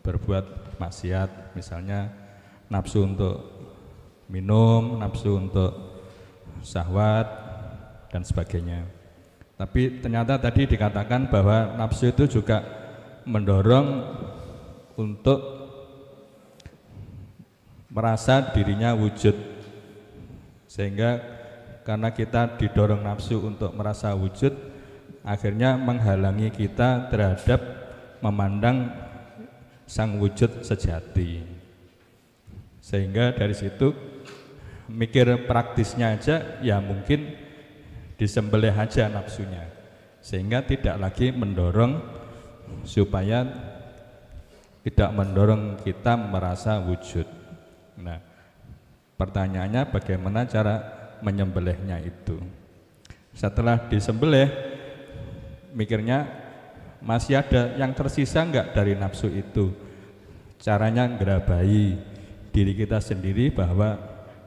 [SPEAKER 2] berbuat maksiat, misalnya nafsu untuk minum, nafsu untuk syahwat dan sebagainya. Tapi ternyata tadi dikatakan bahwa nafsu itu juga mendorong untuk merasa dirinya wujud, sehingga karena kita didorong nafsu untuk merasa wujud, akhirnya menghalangi kita terhadap memandang sang wujud sejati. Sehingga dari situ mikir praktisnya aja ya mungkin disembelih aja nafsunya, sehingga tidak lagi mendorong, supaya tidak mendorong kita merasa wujud. Nah, pertanyaannya bagaimana cara menyembelihnya itu? Setelah disembelih, mikirnya masih ada yang tersisa enggak dari nafsu itu? Caranya ngerabai diri kita sendiri bahwa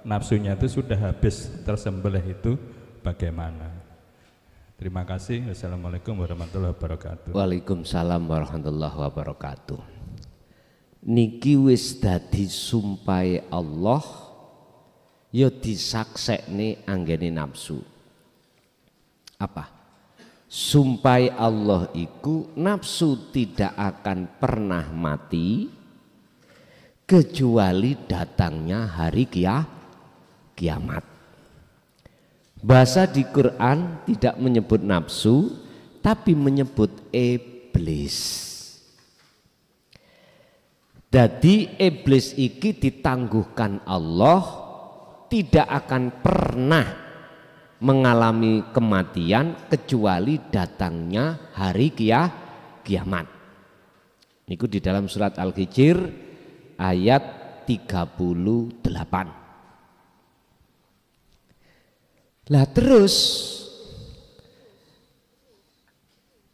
[SPEAKER 2] nafsunya itu sudah habis tersembelih itu bagaimana? Terima kasih. Wassalamualaikum warahmatullahi wabarakatuh.
[SPEAKER 1] Waalaikumsalam warahmatullahi wabarakatuh. Niki wis dadi sumpahe Allah, ya disaksekne anggene nafsu. Apa? Sumpahe Allah iku nafsu tidak akan pernah mati kecuali datangnya hari kiamat. Bahasa di Quran tidak menyebut nafsu, tapi menyebut iblis. Jadi iblis iki ditangguhkan Allah, tidak akan pernah mengalami kematian kecuali datangnya hari kiamat. Niku di dalam surat Al-Hijr ayat 38. Lah terus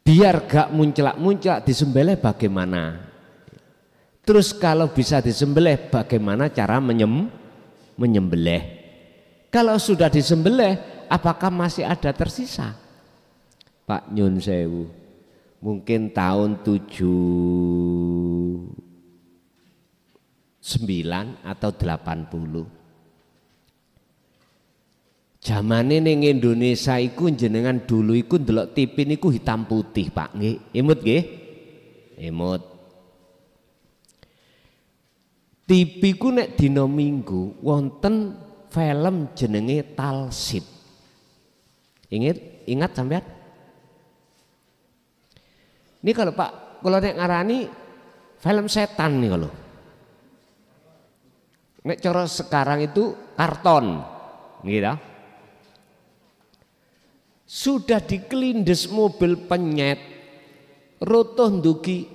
[SPEAKER 1] biar gak munclak-munclak disembelih bagaimana? Terus kalau bisa disembelih bagaimana cara menyembelih? Kalau sudah disembelih apakah masih ada tersisa? Pak Nyun Sewu, mungkin tahun 79 atau 80. Jamane ning Indonesia iku jenengan dulu iku ndelok TV niku hitam putih, Pak. Nggih, imut nggih? Imut. TV ku nek dina Minggu wonten film jenenge Talsid. Ingat sampean? Ini kalau Pak, kalau nek ngarani film setan nih kalau. Nek cara sekarang itu karton, gitu. Sudah dikelindes mobil penyet, rotoh ndugi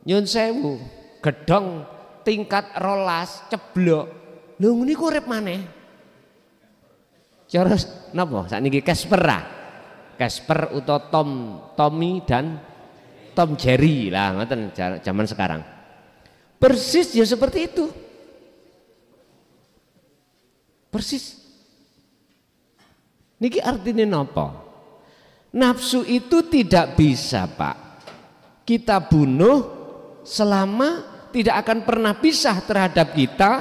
[SPEAKER 1] nyun sewu, gedong tingkat rolas ceblok. Lho niku urip maneh. Cara napa sakniki Casper ah. Casper utawa Tommy dan Tom Jerry lah ngoten zaman sekarang. Persis ya seperti itu. Persis. Niki artinya napa? Nafsu itu tidak bisa, Pak, kita bunuh selama tidak akan pernah pisah terhadap kita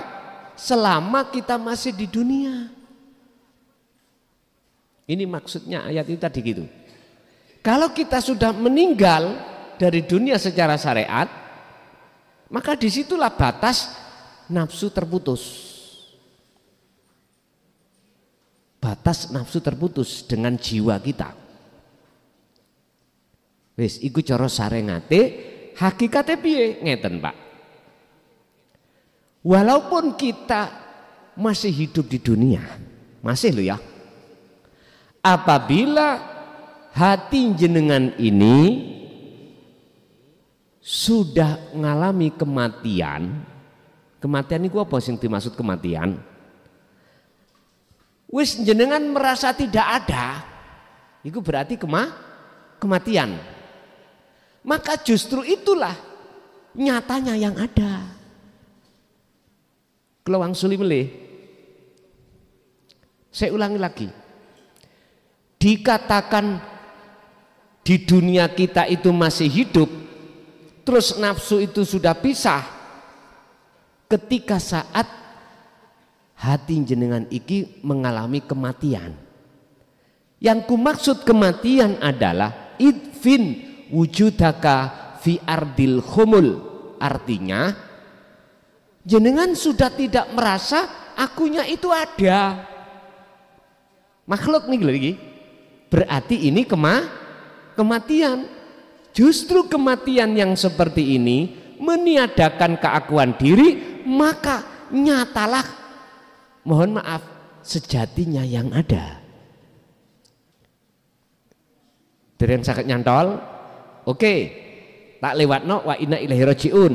[SPEAKER 1] selama kita masih di dunia. Ini maksudnya ayat itu tadi gitu. Kalau kita sudah meninggal dari dunia secara syariat, maka disitulah batas nafsu terputus. Batas nafsu terputus dengan jiwa kita. Wis iku cara sarengate, hakikate piye? Ngeten, Pak. Walaupun kita masih hidup di dunia, masih loh ya. Apabila hati jenengan ini sudah mengalami kematian itu apa sing dimaksud kematian? Wis jenengan merasa tidak ada, itu berarti kematian. maka justru itulah nyatanya yang ada. Kelawang suli melih. Saya ulangi lagi. Dikatakan di dunia kita itu masih hidup, terus nafsu itu sudah pisah ketika saat hati jenengan iki mengalami kematian. Yang kumaksud kematian adalah idfin wujudaka fi ardil khumul. Artinya jenengan sudah tidak merasa akunya itu ada. Makhluk nih lagi. Berarti ini kematian. Justru kematian yang seperti ini meniadakan keakuan diri, maka nyatalah, mohon maaf, sejatinya yang ada. Dereng sakit nyantol. Oke, tak lewatno wa inna ilaihi rajiun.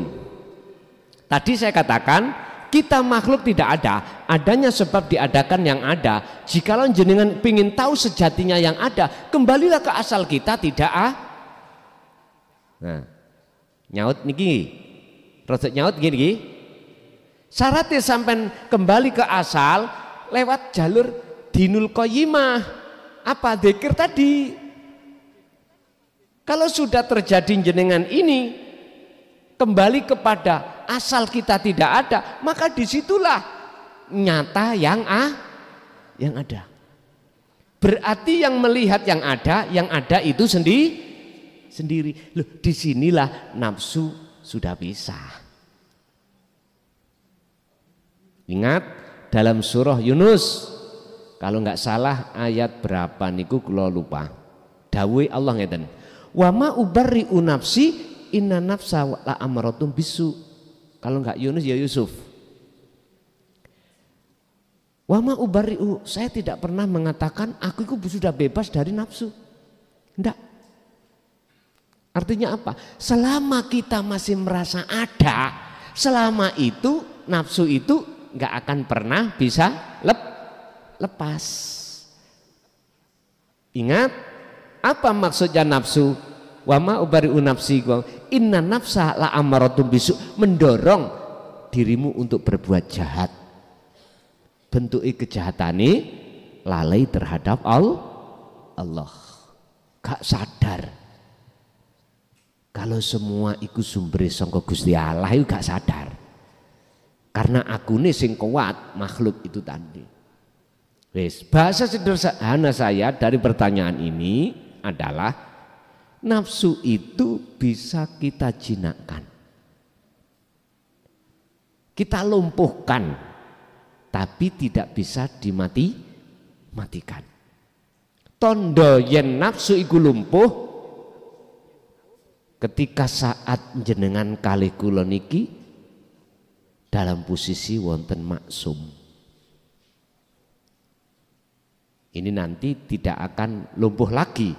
[SPEAKER 1] Tadi saya katakan kita makhluk tidak ada, adanya sebab diadakan yang ada. Jikalau jenengan ingin tahu sejatinya yang ada, kembalilah ke asal kita, tidak Nah, nyaut niki, rosok nyaut gini. Syaratnya sampai kembali ke asal lewat jalur dinul qayyimah. Apa dzikir tadi? Kalau sudah terjadi jenengan ini kembali kepada asal kita tidak ada, maka disitulah nyata yang ada. Berarti yang melihat yang ada itu sendiri. Loh, disinilah nafsu sudah pisah. Ingat dalam surah Yunus, kalau nggak salah ayat berapa niku kula lupa. Dawuh Allah ngeten. Wa ma ubarri'u nafsi inna nafsa la amaratum bisu. Kalau nggak Yunus ya Yusuf. Wa ma ubarri'u, saya tidak pernah mengatakan aku itu sudah bebas dari nafsu. Enggak. Artinya apa? Selama kita masih merasa ada, selama itu nafsu itu nggak akan pernah bisa lepas. Ingat apa maksudnya nafsu? Wa ma ubari'u nafsi, inna nafsa la amaratum bisu, mendorong dirimu untuk berbuat jahat. Bentuk kejahatane lalai terhadap Allah. Gak sadar kalau semua itu sumber sangka Gusti Allah, itu gak sadar. Karena akune sing kuat makhluk itu tadi. Wes, bahasa sederhana saya dari pertanyaan ini adalah nafsu itu bisa kita jinakkan, kita lumpuhkan, tapi tidak bisa dimatikan. Tondo yen nafsu iku lumpuh ketika saat jenengan kalih kula niki dalam posisi wonten maksum. Ini nanti tidak akan lumpuh lagi,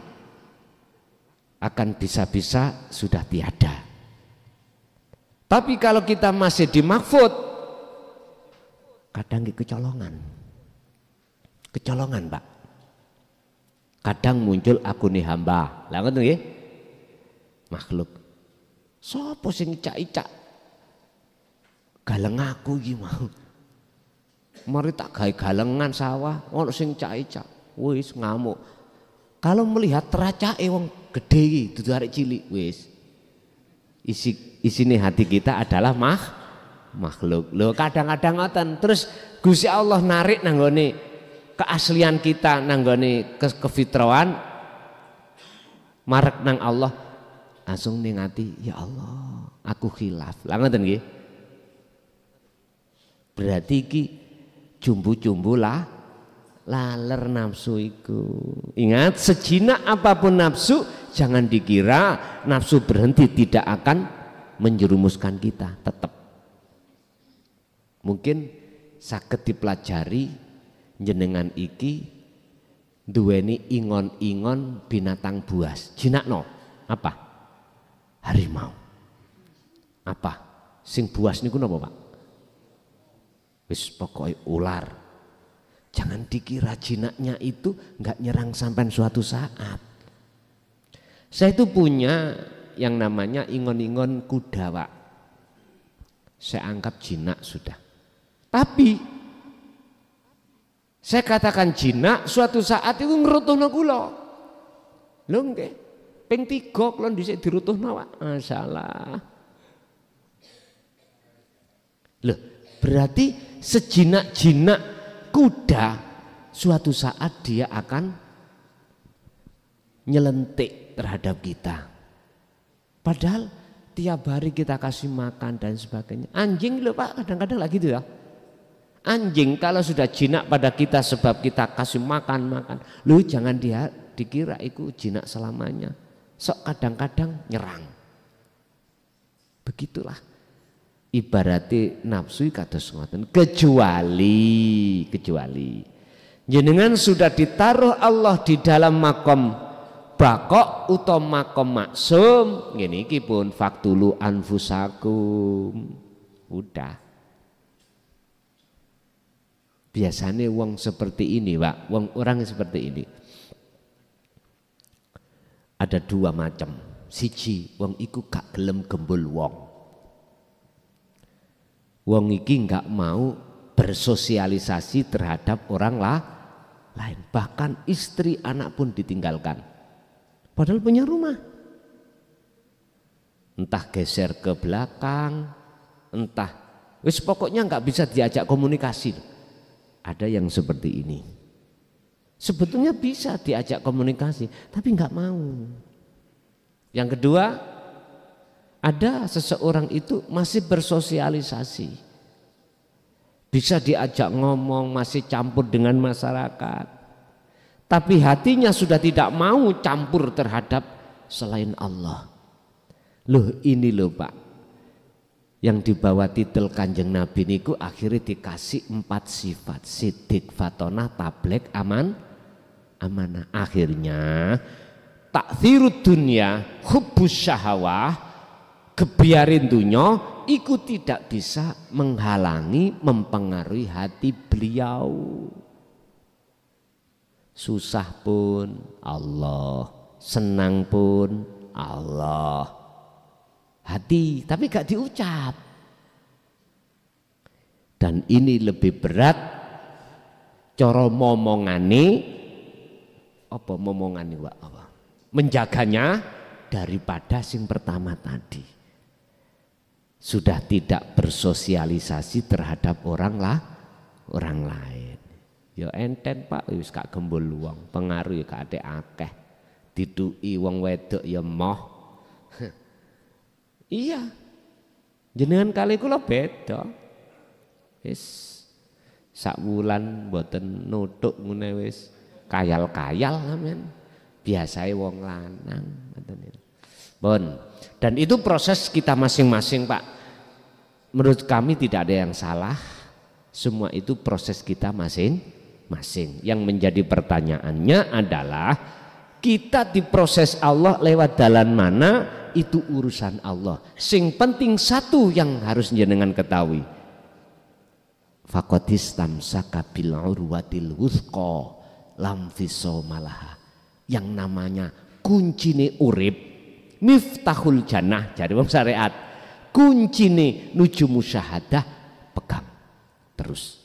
[SPEAKER 1] akan bisa-bisa sudah tiada. Tapi kalau kita masih di mahfud, kadang kecolongan Pak. Kadang muncul akune hamba. Lah ngoten nggih? Makhluk. Sopo sing icak-icak? Galeng aku iki mau. Mari tak gawe galengan sawah, ono sing icak-icak. Wis ngamuk. Kalau melihat teracake wong gede iki dudu arek cilik, wis. Isine hati kita adalah makhluk. Loh kadang-kadang ngoten. Terus Gusti Allah narik nanggone keaslian kita, nanggone kefitrawan, marek nang Allah, langsung ning ati, ya Allah, aku khilaf. Lah ngoten nggih. Berarti iki jumbu-jumbu lah laler nafsu iku. Ingat, sejinak apapun nafsu, jangan dikira nafsu berhenti tidak akan menjerumuskan kita, tetap. Mungkin saged dipelajari jenengan iki duweni ingon-ingon binatang buas. Jinakno apa? Harimau. Apa? Sing buas niku napa, Pak? Wis pokoknya ular. Jangan dikira jinaknya itu nggak nyerang sampai suatu saat. Saya itu punya yang namanya ingon-ingon kuda, Pak. Saya anggap jinak sudah. Tapi saya katakan jinak suatu saat itu ngerutuhna kula. Lho nggih. Ping 3 kula dhisik dirutuhna, Pak. Masalah. Loh, berarti sejinak-jinak kuda suatu saat dia akan nyelentik terhadap kita. Padahal tiap hari kita kasih makan dan sebagainya. Anjing loh Pak, kadang-kadang lagi gitu ya. Anjing kalau sudah jinak pada kita sebab kita kasih makan, lu jangan dikira itu jinak selamanya. Sok kadang-kadang nyerang. Begitulah. Ibarati nafsu kados ngoten, kecuali jenengan sudah ditaruh Allah di dalam makom bakok utawa makom maksum, ngene iki pun faktulu anfusakum. Udah. Biasanya wong seperti ini, Pak, orang seperti ini. Ada 2 macam. Siji, wong iku gak gelem gembul wong. Wong iki nggak mau bersosialisasi terhadap orang lain, bahkan istri anak pun ditinggalkan. Padahal punya rumah. Entah geser ke belakang, entah wis pokoknya nggak bisa diajak komunikasi. Ada yang seperti ini. Sebetulnya bisa diajak komunikasi, tapi nggak mau. Yang kedua, ada seseorang itu masih bersosialisasi, bisa diajak ngomong, masih campur dengan masyarakat, tapi hatinya sudah tidak mau campur terhadap selain Allah. Loh ini loh Pak, yang dibawa titel Kanjeng Nabi niku akhirnya dikasih 4 sifat: sidik, fatonah, tablek, amanah. Akhirnya takthirud dunya, hubbus syahawah, kebiarin dunya iku tidak bisa menghalangi, mempengaruhi hati beliau. Susah pun Allah, senang pun Allah. Hati tapi gak diucap. Dan ini lebih berat cara momongane, apa momongane Pak, apa? Menjaganya daripada sing pertama tadi. Sudah tidak bersosialisasi terhadap orang lain. Ya enten Pak, wis gak gembul wong, pengaruh ya gak akeh. Diduki wong wedok ya moh. Iya. Jenengan kali kula beda. Wis sak wulan mboten nutuk ngene wis kayal-kayal sampean. Biasae wong lanang ngoten niku. Bon. Dan itu proses kita masing-masing Pak. Menurut kami tidak ada yang salah. Semua itu proses kita masing-masing. Yang menjadi pertanyaannya adalah kita diproses Allah lewat dalan mana, itu urusan Allah. Sing penting satu yang harus jenengan ketahui. Faqadis tamsaka bil urwatil wuthqa lam fisomalaha. Yang namanya kuncine urip, miftahul jannah, jadi wong syariat, kuncine nuju musyahadah, pegang terus.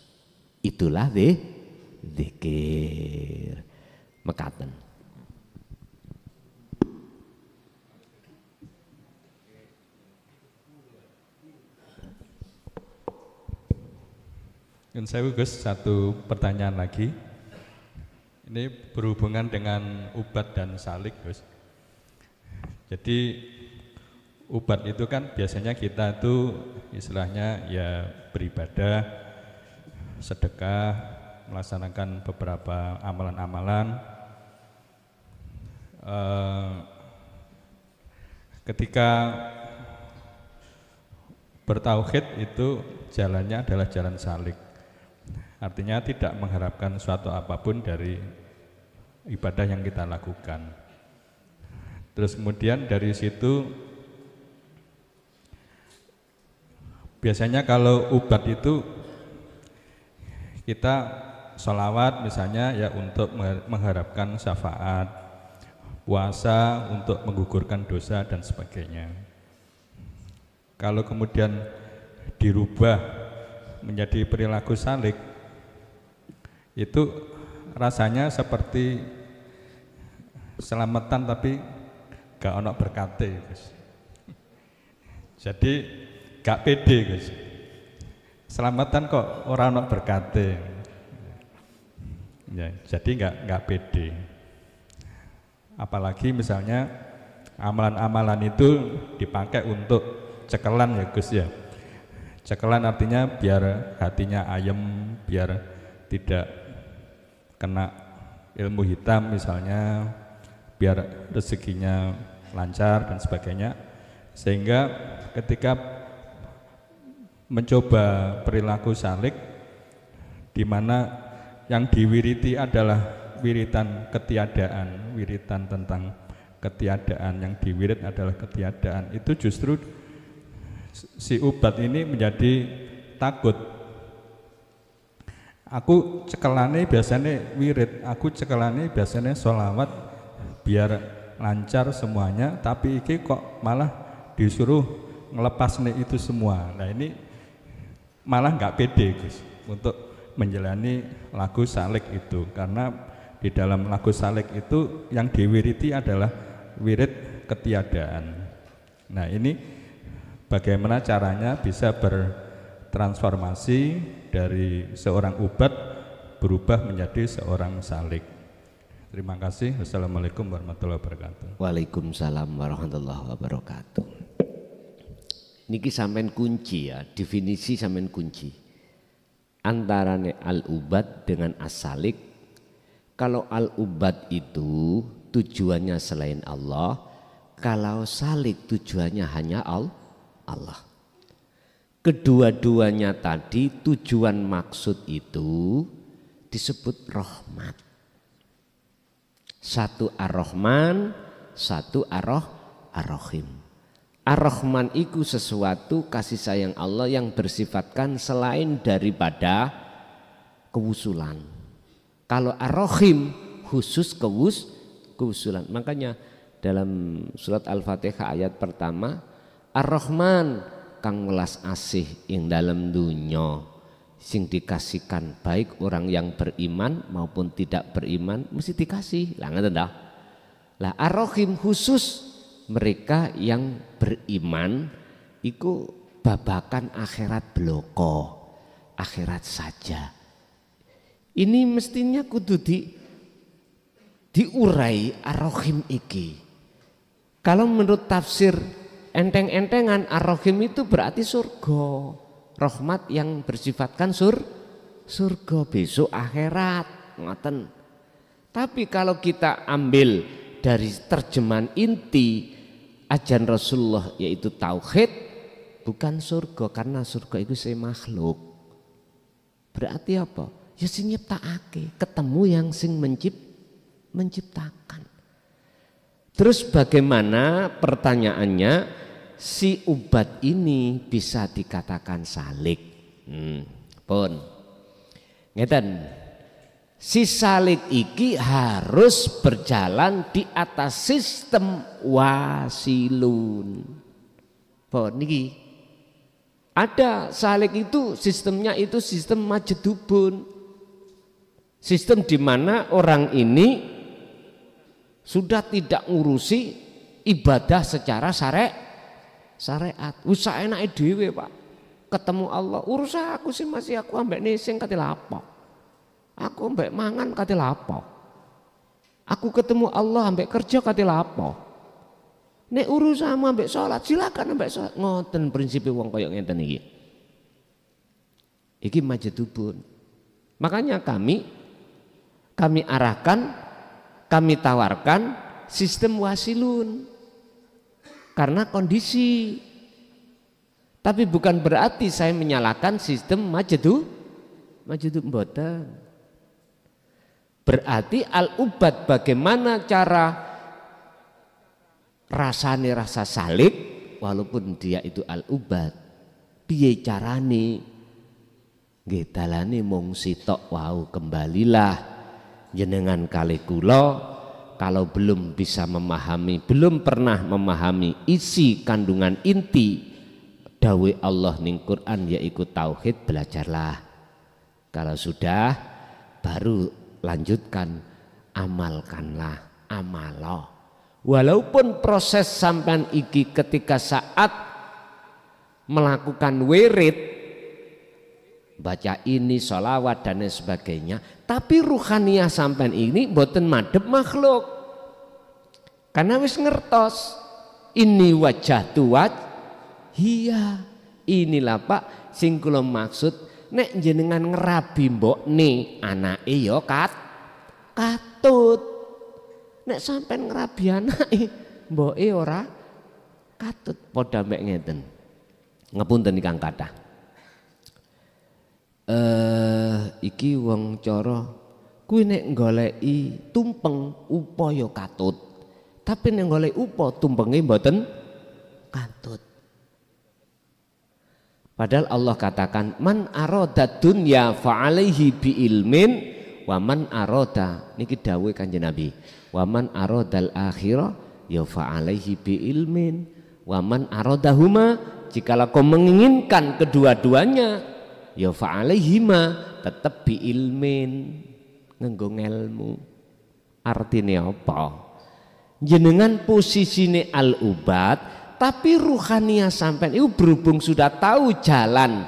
[SPEAKER 1] Itulah zikir. Mekaten.
[SPEAKER 2] Saya Gus, satu pertanyaan lagi. Ini berhubungan dengan ubat dan salik Gus. Jadi ubat itu kan biasanya kita tuh istilahnya ya beribadah, sedekah, melaksanakan beberapa amalan-amalan. Ketika bertauhid itu jalannya adalah jalan salik. Artinya tidak mengharapkan suatu apapun dari ibadah yang kita lakukan. Terus kemudian dari situ biasanya kalau ubat itu kita sholawat misalnya ya untuk mengharapkan syafaat, puasa untuk menggugurkan dosa dan sebagainya. Kalau kemudian dirubah menjadi perilaku salik, itu rasanya seperti selamatan tapi gak ono berkate, Gus. Jadi gak pede, Gus. Selamatan kok orang ono berkate. Ya, jadi nggak pede. Apalagi misalnya amalan-amalan itu dipakai untuk cekelan ya Gus ya. Cekelan artinya biar hatinya ayem, biar tidak kena ilmu hitam misalnya, biar rezekinya lancar dan sebagainya. Sehingga ketika mencoba perilaku salik di mana yang diwiriti adalah wiritan ketiadaan, wiritan tentang ketiadaan, yang diwirit adalah ketiadaan, itu justru si ubat ini menjadi takut. Aku cekelane biasanya wirid, aku cekelane biasanya sholawat biar lancar semuanya, tapi iki kok malah disuruh ngelepas nih itu semua. Nah ini malah nggak pede Gus untuk menjalani lagu salik itu, karena di dalam lagu salik itu yang diwiriti adalah wirid ketiadaan. Nah ini bagaimana caranya bisa bertransformasi dari seorang ubat berubah menjadi seorang salik. Terima kasih. Wassalamualaikum warahmatullahi wabarakatuh.
[SPEAKER 1] Waalaikumsalam warahmatullahi wabarakatuh. Niki sampean kunci ya, definisi sampean kunci antarane al-ubad dengan as-salik. Kalau al-ubad itu tujuannya selain Allah, kalau salik tujuannya hanya Allah. Kedua-duanya tadi tujuan maksud itu disebut rahmat. Satu ar-Rahman, satu ar-Rahim. Ar-Rahman itu sesuatu kasih sayang Allah yang bersifatkan selain daripada kewusulan. Kalau Ar-Rahim khusus kewusulan. Makanya dalam surat Al-Fatihah ayat pertama, Ar-Rahman kang welas asih ing dalam dunya, sing dikasihkan baik orang yang beriman maupun tidak beriman mesti dikasih. Lah ngoten ta? Lah Ar-Rahim khusus mereka yang beriman itu babakan akhirat bloko, akhirat saja. Ini mestinya kudu diurai Ar-Rahim iki. Kalau menurut tafsir enteng-entengan, Ar-Rahim itu berarti surga, rahmat yang bersifatkan surga besok akhirat, ngoten. Tapi kalau kita ambil dari terjemahan inti ajaran Rasulullah yaitu tauhid, bukan surga, karena surga itu saya makhluk. Berarti apa? Ya sing nyiptakake, ketemu yang sing menciptakan. Terus bagaimana pertanyaannya si ubat ini bisa dikatakan salik? Pun ngeten. Si salik iki harus berjalan di atas sistem wasilun. Pun niki ada salik itu sistemnya itu sistem majedubun. Sistem di mana orang ini sudah tidak ngurusi ibadah secara syariat. Usaha enake dhewe, Pak. Ketemu Allah, urusan aku sih masih aku ambek nesing kate lapo. Aku ambek mangan kate lapo. Aku ketemu Allah ambek kerja kate lapo. Nek urusanmu ambek salat silakan ambek salat. Ngoten prinsipe wong kaya ngenten iki. Iki majedubun. Makanya kami arahkan, kami tawarkan sistem wasilun karena kondisi. Tapi bukan berarti saya menyalahkan sistem majedub mboten. Berarti al-ubad bagaimana cara rasane rasa salik walaupun dia itu al-ubad. Piye carane? Nggih dalane mung sitok wau, kembalilah jenengan kali kula kalau belum bisa memahami, belum pernah memahami isi kandungan inti dawuh Allah ning Quran yaitu tauhid, belajarlah. Kalau sudah baru lanjutkan, amalkanlah, amalo. Walaupun proses sampean iki ketika saat melakukan wirid, baca ini, sholawat dan lain sebagainya, tapi ruhaniyah sampean ini boten madhep makhluk. Karena wis ngertos, ini wajah tuwaj, iya inilah Pak sing kula maksud nek jenengan ngerabi mbokne anake ya katut. Nek sampean ngerabi anake mboke ora katut, padha mek ngeten. Ngapunten Kang kathah. Iki wong cara kuwi nek goleki tumpeng upaya katut, tapi nek golek upa tumpenge mboten katut. Padahal Allah katakan man arada dunya fa alaihi bi ilmin wa man arada, niki dawuh Kanjeng Nabi, wa man aradal akhirah ya fa alaihi bi ilmin wa man aradahuma, jikalau kau menginginkan kedua-duanya ya fa'alaihima tetap bi ilmin, nganggo ilmu. Artinya apa? Jenengan posisine al-ubad, tapi ruhaniyah sampean itu berhubung sudah tahu jalan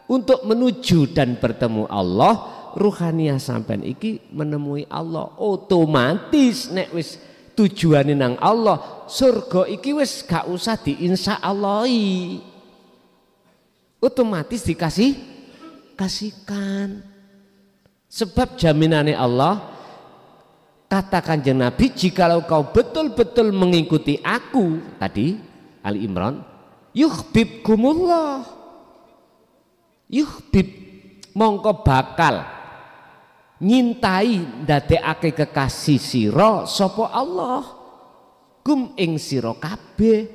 [SPEAKER 1] untuk menuju dan bertemu Allah, ruhaniyah sampean iki menemui Allah otomatis. Nek wis tujuane nang Allah, surga iki wis gak usah diinsya Allahi, otomatis kasihkan. Sebab jaminannya Allah, kata Kanjeng Nabi, jikalau kau betul-betul mengikuti aku tadi Ali Imran, yuhibbukumullah, yuhib mongko bakal nyintai ndadekake kekasih sira sapa Allah kum ing sira kabeh,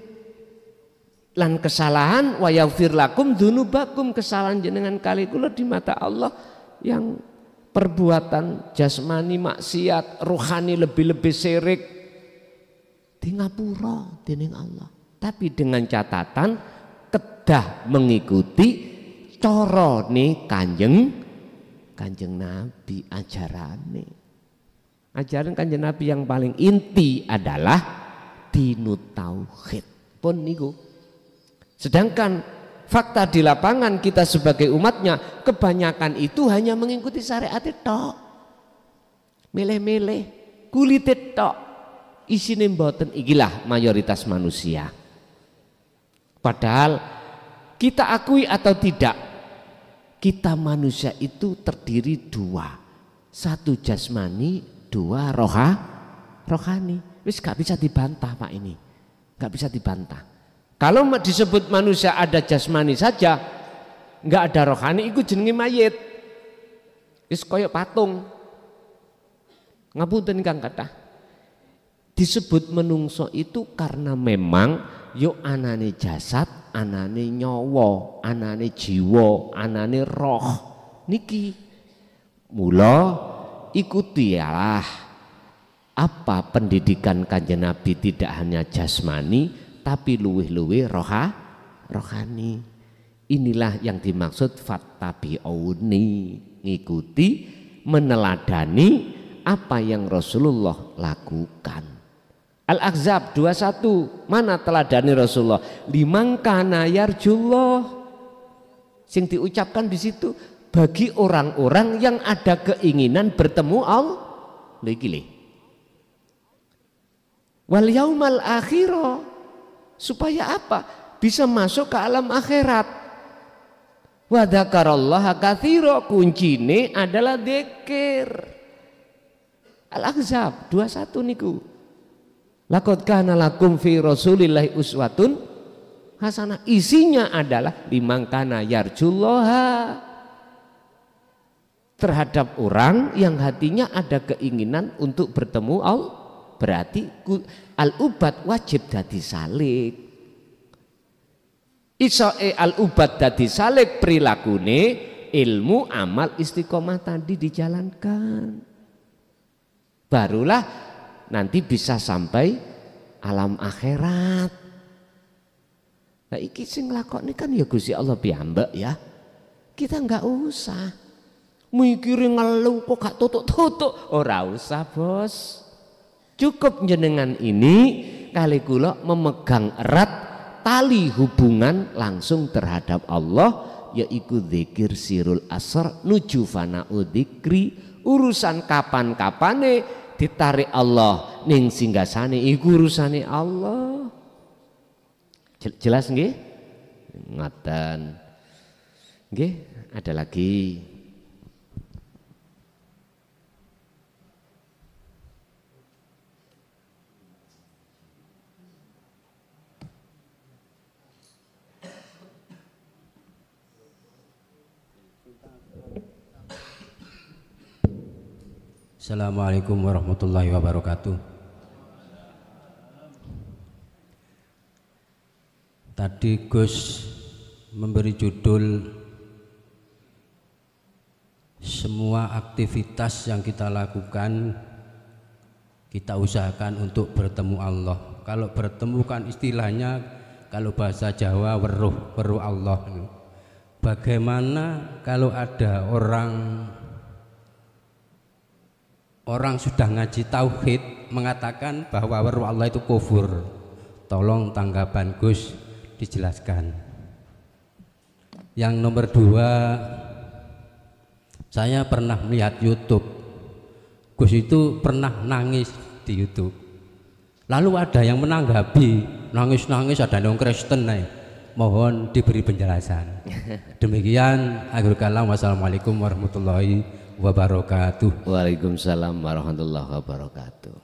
[SPEAKER 1] lan kesalahan wa yaghfir lakum dzunubakum, kesalahan jenengan kali kula di mata Allah yang perbuatan jasmani maksiat, rohani lebih-lebih syirik di ngapura dening Allah, tapi dengan catatan kedah mengikuti carane Kanjeng Nabi, ajaran Kanjeng Nabi yang paling inti adalah dinut tauhid pun niku. Sedangkan fakta di lapangan kita sebagai umatnya kebanyakan itu hanya mengikuti syariat tok, milih-milih kulit tok, isine mboten. Ikilah mayoritas manusia. Padahal kita akui atau tidak, kita manusia itu terdiri dua, satu jasmani, dua rohani. Wis gak bisa dibantah Pak, ini gak bisa dibantah. Kalau disebut manusia ada jasmani saja, nggak ada rohani, itu jenenge mayit. Wis koyok patung. Ngapunten Kang kathah. Disebut menungso itu karena memang yo anane jasad, anane nyawa, anane jiwa, anane roh. Niki mula ikutilah apa pendidikan Kanjeng Nabi, tidak hanya jasmani tapi luwih-luwih rohani. Inilah yang dimaksud fattabi'uni, ngikuti, meneladani apa yang Rasulullah lakukan. Al-Ahzab 21, mana teladani Rasulullah? Liman kana yarjullah, sing diucapkan di situ bagi orang-orang yang ada keinginan bertemu Allah. Lagi wal yaumal akhirah, supaya apa? Bisa masuk ke alam akhirat. Wa dzakarallaha katsira, kuncine adalah dzikir. Al-Ahzab 21 niku. Laqad kana lakum fi Rasulillahi uswatun hasanah. Isinya adalah liman kana yarjullaha, terhadap orang yang hatinya ada keinginan untuk bertemu Allah. Berarti al-ubad wajib dadi salik. Isoe al-ubad dadi salik prilakune ilmu amal istiqomah tadi dijalankan. Barulah nanti bisa sampai alam akhirat. Nah iki sing nglakoni kan ya Gusti Allah piyambak ya. Kita enggak usah mikirin ngeluh kok gak tutuk-tutuk. Ora usah bos. Cukup jenengan ini kali kula memegang erat tali hubungan langsung terhadap Allah, yaitu zikir sirul asr nuju fana'u dzikri. Urusan kapan-kapane ditarik Allah ning singgasane iku urusane Allah. Jelas nggih? Ngaten. Nggih, ada lagi.
[SPEAKER 3] Assalamualaikum warahmatullahi wabarakatuh. Tadi Gus memberi judul semua aktivitas yang kita lakukan kita usahakan untuk bertemu Allah. Kalau bertemu kan istilahnya kalau bahasa Jawa weruh Allah. Bagaimana kalau ada orang sudah ngaji tauhid mengatakan bahwa weruh Allah itu kufur? Tolong tanggapan Gus dijelaskan. Yang nomor 2, saya pernah melihat YouTube. Gus itu pernah nangis di YouTube. Lalu ada yang menanggapi, nangis-nangis ada yang Kristen nih. Mohon diberi penjelasan. Demikian akhir kalam. Wassalamualaikum warahmatullahi wabarakatuh.
[SPEAKER 1] Waalaikumsalam warahmatullahi wabarakatuh.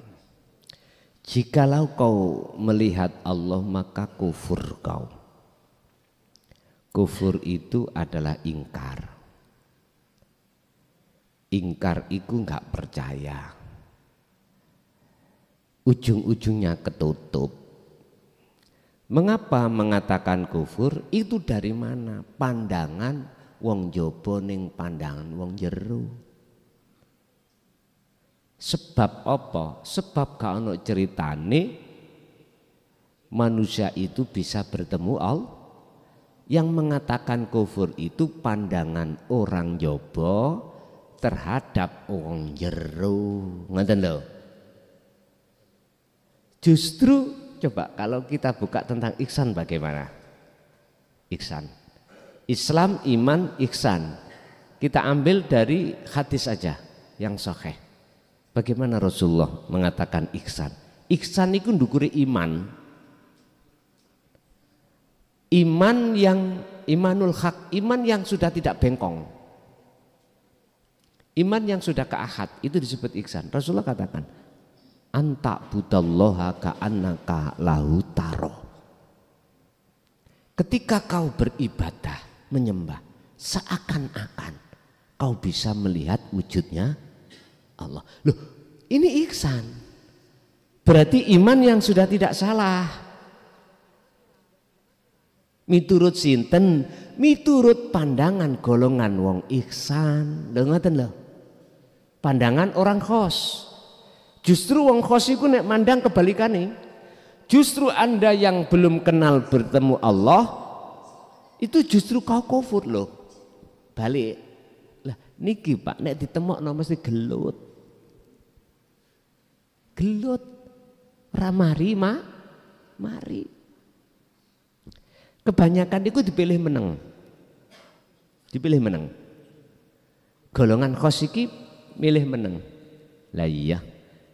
[SPEAKER 1] Jikalau kau melihat Allah maka kufur kau. Kufur itu adalah ingkar. Ingkar itu enggak percaya. Ujung-ujungnya ketutup. Mengapa mengatakan kufur? Itu dari mana? Pandangan wong jaba ning pandangan wong jero. Sebab apa? Sebab gak ono ceritane manusia itu bisa bertemu Allah. Yang mengatakan kufur itu pandangan orang jaba terhadap wong jero. Ngoten lho. Justru coba kalau kita buka tentang ihsan bagaimana? Ihsan. Islam, iman, ihsan. Kita ambil dari hadis saja yang sahih. Bagaimana Rasulullah mengatakan ihsan? Ihsan itu ndukuri iman. Iman yang imanul haq, iman yang sudah tidak bengkong. Iman yang sudah keahad itu disebut ihsan. Rasulullah katakan, anta budallaha ka'annaka lahu taro. Ketika kau beribadah, menyembah, seakan-akan kau bisa melihat wujudnya Allah. Loh, ini ihsan. Berarti iman yang sudah tidak salah. Miturut sinten, miturut pandangan golongan wong ihsan. Lho ngoten lho. Pandangan orang khos. Justru wong khos iku nek mandang kebalikane. Justru Anda yang belum kenal bertemu Allah itu justru kau kufur loh. Balik. Lah niki Pak nek ditemokno mesti gelut. Gelut. Ramari mari. Kebanyakan itu dipilih meneng. Dipilih meneng. Golongan khos iki milih meneng. Lah iya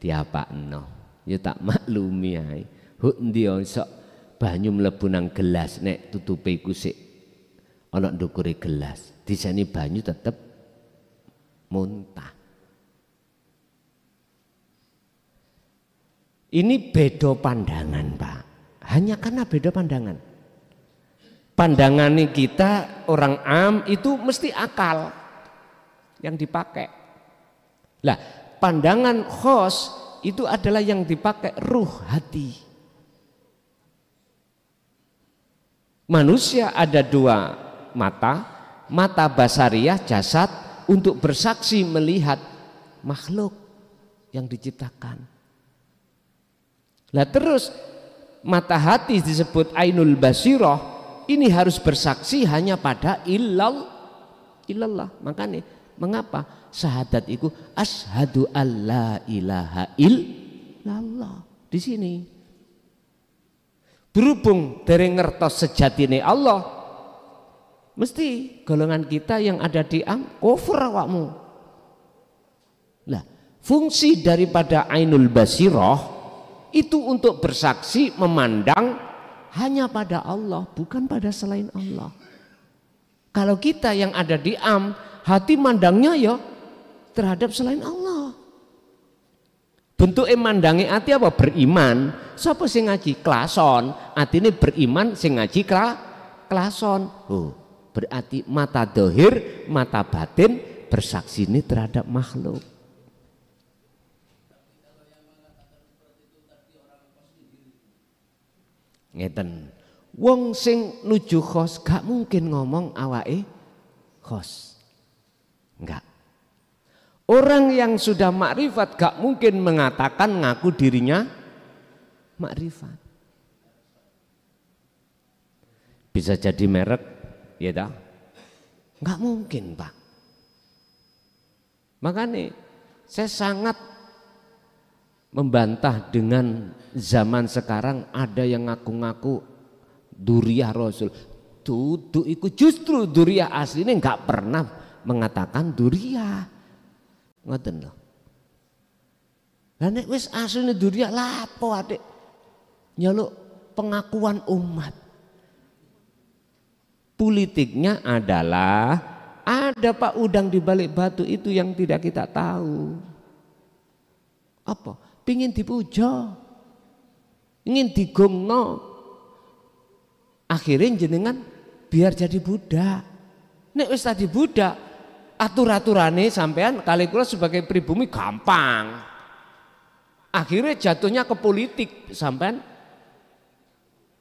[SPEAKER 1] diapakno. Ya tak maklumi ae. Huk ndi sok banyu mlebu nang gelas nek tutupe iku sik ana ndukure gelas. Diseni banyu tetep muntah. Ini beda pandangan, Pak. Hanya karena beda pandangan. Pandangan kita orang am itu mesti akal yang dipakai. Lah, pandangan khos itu adalah yang dipakai ruh hati. Manusia ada dua mata, mata basariah jasad untuk bersaksi melihat makhluk yang diciptakan. Lah terus mata hati disebut ainul basirah, ini harus bersaksi hanya pada illallah. Makanya mengapa syahadat itu asyhadu alla ilaha illallah di sini. Berhubung dari ngertos sejatine Allah, mesti golongan kita yang ada di kufur awakmu. Lah, fungsi daripada ainul basirah itu untuk bersaksi memandang hanya pada Allah, bukan pada selain Allah. Kalau kita yang ada di hati mandangnya ya terhadap selain Allah. Bentuk mandangi hati apa? Beriman. Siapa sing ngaji? Klason. Atine beriman, sing ngaji klason. Oh, berarti mata dohir, mata batin bersaksi ini terhadap makhluk. Ngeten. Wong sing nuju khos gak mungkin ngomong awake khos. Enggak. Orang yang sudah makrifat gak mungkin mengatakan ngaku dirinya makrifat. Bisa jadi merek, ya dah? Enggak mungkin, Pak. Makanya saya sangat membantah dengan zaman sekarang ada yang ngaku-ngaku duriyah Rasul. Duduk itu justru duriyah aslinya enggak pernah mengatakan duriyah. Ngoten lho. Lah nek wis asline duriyah lapo adik nyeluk pengakuan umat. Politiknya adalah ada Pak udang di balik batu itu yang tidak kita tahu. Apa? Pingin dipuja. Ingin digongno. Akhirnya jenengan biar jadi budak. Nek wis tadi budak, atur-aturane sampean kali kula sebagai pribumi gampang. Akhirnya jatuhnya ke politik, sampean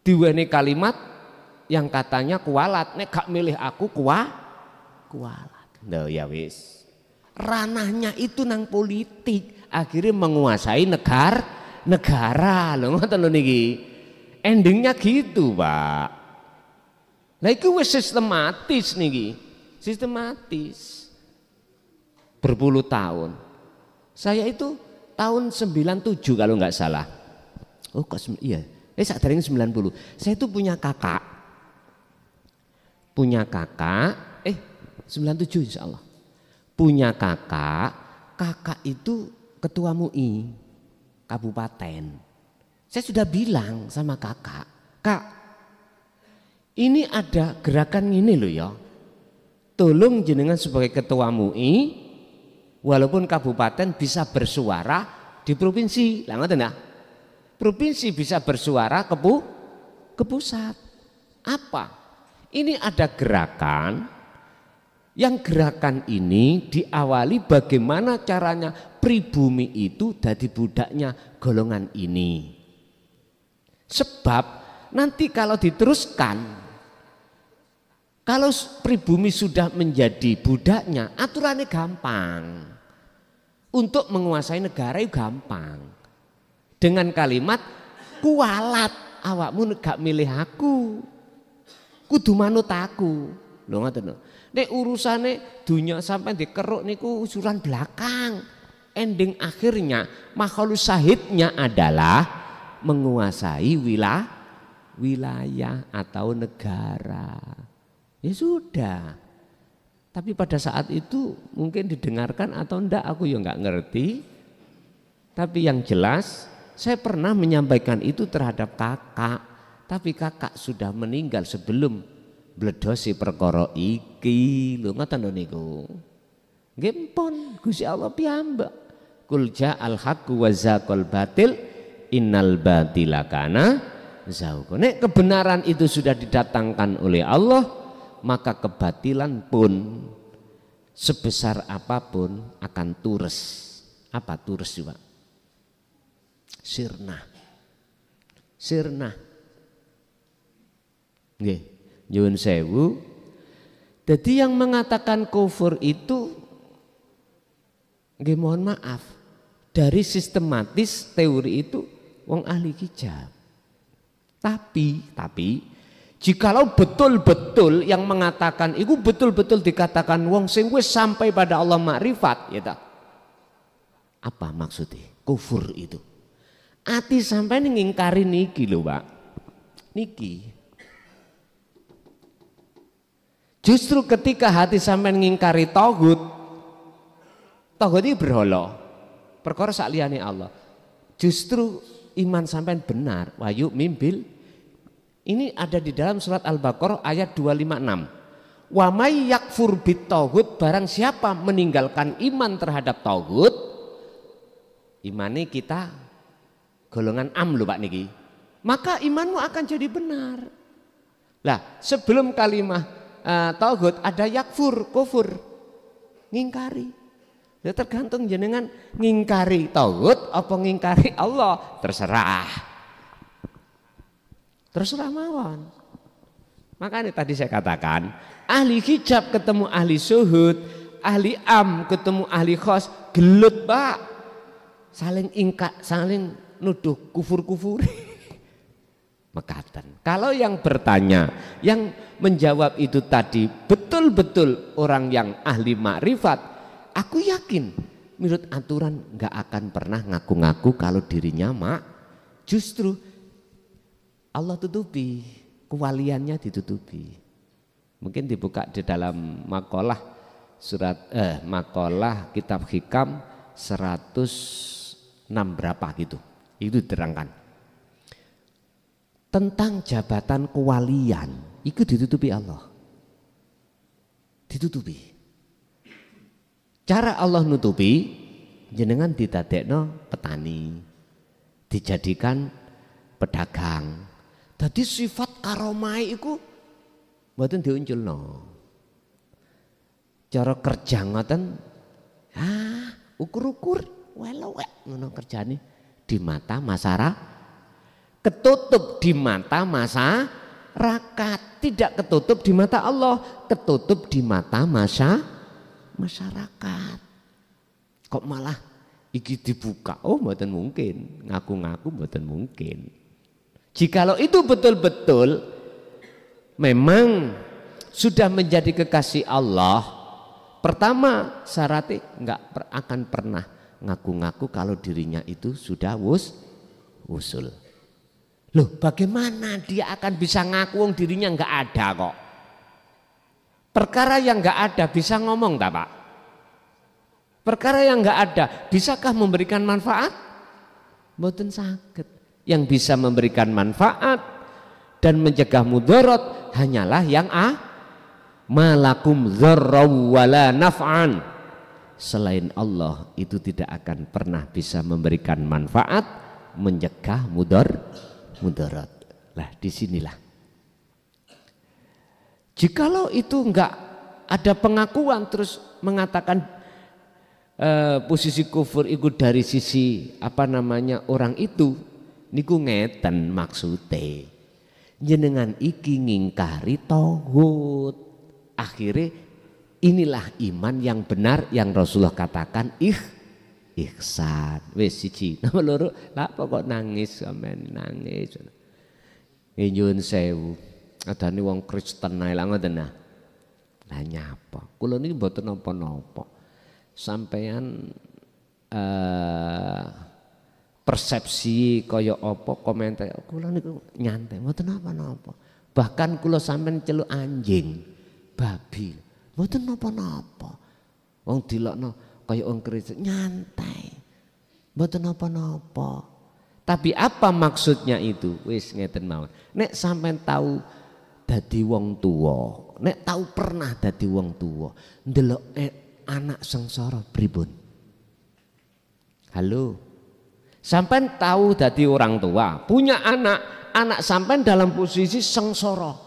[SPEAKER 1] diweni kalimat yang katanya kualat, nek gak milih aku kualat. Loh ya wis. Ranahnya itu nang politik, akhirnya menguasai negara. Lho ngoten lho niki. Endingnya gitu, Pak. Lah iku wis sistematis niki. Sistematis. Berpuluh tahun. Saya itu tahun 97 kalau nggak salah. Oh kok iya. Sadurunge 90. Saya itu punya kakak. 97 insya Allah. Punya kakak itu ketua MUI kabupaten. Saya sudah bilang sama kakak, Kak, ini ada gerakan ini loh ya. Tolong jenengan sebagai ketua MUI, walaupun kabupaten bisa bersuara di provinsi. Lah ngoten ya. Provinsi bisa bersuara ke pusat. Apa? Ini ada gerakan, yang gerakan ini diawali bagaimana caranya pribumi itu jadi budaknya golongan ini. Sebab nanti kalau diteruskan, kalau pribumi sudah menjadi budaknya, aturannya gampang. Untuk menguasai negara itu gampang. Dengan kalimat kualat, awakmu gak milih aku, kudu manut aku. Lho ngoten lho. Nek urusane dunia sampai dikeruk niku usulan belakang. Ending akhirnya makhluk syahidnya adalah menguasai wilayah atau negara. Ya sudah. Tapi pada saat itu mungkin didengarkan atau enggak aku ya enggak ngerti. Tapi yang jelas saya pernah menyampaikan itu terhadap kakak. Tapi kakak sudah meninggal sebelum bledosi perkara iki. Lho ngoten lho niku. Nggih pun Gusti Allah piyambak. Qul ja'al haqqu wa zaqal batil innal batila kana zahuqa. Nek kebenaran itu sudah didatangkan oleh Allah, maka kebatilan pun sebesar apapun akan tures. Apa tures juga? Sirna. Nggih, nyuwun sewu. Jadi yang mengatakan kufur itu, nggih mohon maaf, dari sistematis teori itu wong ahli hijab. Tapi jikalau betul-betul yang mengatakan itu betul-betul dikatakan wong sing wis sampai pada Allah makrifat ya tak? Apa maksudnya? Kufur itu. Ati sampai ngingkari niki lho, Pak. Niki. Justru ketika hati sampai ngingkari tauhid itu berhala. Perkara sak liyane Allah. Justru iman sampean benar. Wahyu mimbil. Ini ada di dalam surat Al-Baqarah ayat 256. Wa may yakfur bit tauhid, barang siapa meninggalkan iman terhadap tauhid, imane kita golongan am lho Pak niki. Maka imanmu akan jadi benar. Lah, sebelum kalimat tauhid ada yakfur, kufur, ngingkari. Ya tergantung jenengan ngingkari tauhid apa ngingkari Allah, terserah. Terserah mawon. Makanya tadi saya katakan, ahli hijab ketemu ahli suhud, ahli am ketemu ahli khos, gelut Pak. Saling saling nuduh kufur-kufur. Mekatan. Kalau yang bertanya, yang menjawab itu tadi betul-betul orang yang ahli makrifat, aku yakin menurut aturan nggak akan pernah ngaku-ngaku kalau dirinya justru Allah tutupi, kewaliannya ditutupi. Mungkin dibuka di dalam makalah makalah kitab Hikam 106 berapa gitu. Itu diterangkan. Tentang jabatan kewalian itu ditutupi Allah. Ditutupi. Cara Allah nutupi jenengan didadekno petani, dijadikan pedagang. Tadi sifat karomai itu mboten diunculno. Cara kerja ngoten ukur-ukur welewek ngono kerjane di mata masyarakat, ketutup di mata masyarakat, tidak ketutup di mata Allah, ketutup di mata masyarakat. Kok malah iki dibuka? Oh, mboten mungkin, ngaku-ngaku mboten mungkin. Jikalau itu betul-betul memang sudah menjadi kekasih Allah, pertama syaratnya nggak akan pernah ngaku-ngaku kalau dirinya itu sudah usul. Loh, bagaimana dia akan bisa ngaku wong dirinya nggak ada kok? Perkara yang nggak ada bisa ngomong nggak Pak? Perkara yang nggak ada bisakah memberikan manfaat? Mboten saged. Yang bisa memberikan manfaat dan mencegah mudarat hanyalah yang malakum dzarraw wala naf'an. Selain Allah itu tidak akan pernah bisa memberikan manfaat, mencegah mudarat. Lah disinilah. Jikalau itu enggak ada pengakuan terus mengatakan posisi kufur itu dari sisi orang itu, niku ngeten maksude. Jenengan iki ngingkari tauhid. Akhirnya inilah iman yang benar yang Rasulullah katakan ihsan. Wis siji. Nomor loro, lha kok nangis sampean nangis. Nyuwun sewu. Adane wong Kristen ae lah ngoten nah. Lah nyapa? Kula niki mboten napa-napa. Sampean persepsi kaya apa komentar kula niku nyantai mboten napa-napa. Bahkan kula sampean celuk anjing, babi. Mboten napa-napa. Wong dilokno kaya wong Kristen nyantai. Mboten napa-napa. Tapi apa maksudnya itu? Wis ngeten mawon. Nek sampean tahu dadi wong tuwa, nek tahu pernah dadi wong tuwa, ndelok anak sengsara pripun? Halo. Sampai tahu dadi orang tua, punya anak sampai dalam posisi sengsara.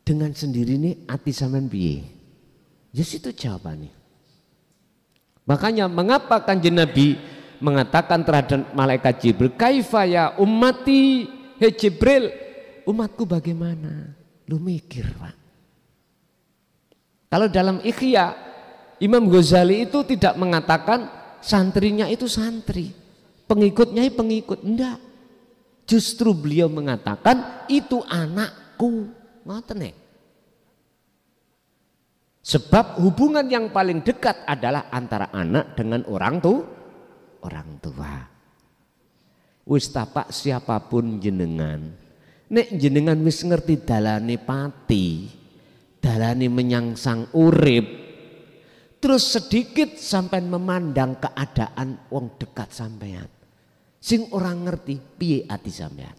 [SPEAKER 1] Dengan sendiri ini hati sampean piye? Yes, itu jawabannya. Makanya mengapa Kanjeng Nabi mengatakan terhadap malaikat Jibril, "Kaifa ya ummati, hei Jibril, umatku bagaimana?" Lu mikir, Pak. Kalau dalam Ihya, Imam Ghazali itu tidak mengatakan santrinya itu santri. pengikutnya pengikut. Enggak. Justru beliau mengatakan itu anakku. Ngoten nih. Sebab hubungan yang paling dekat adalah antara anak dengan orang tua. Wis tapak siapapun jenengan, nek jenengan wis ngerti dalane pati, dalane menyangsang urip, terus sedikit sampai memandang keadaan wong dekat sampean, sing orang ngerti piye ati sampean.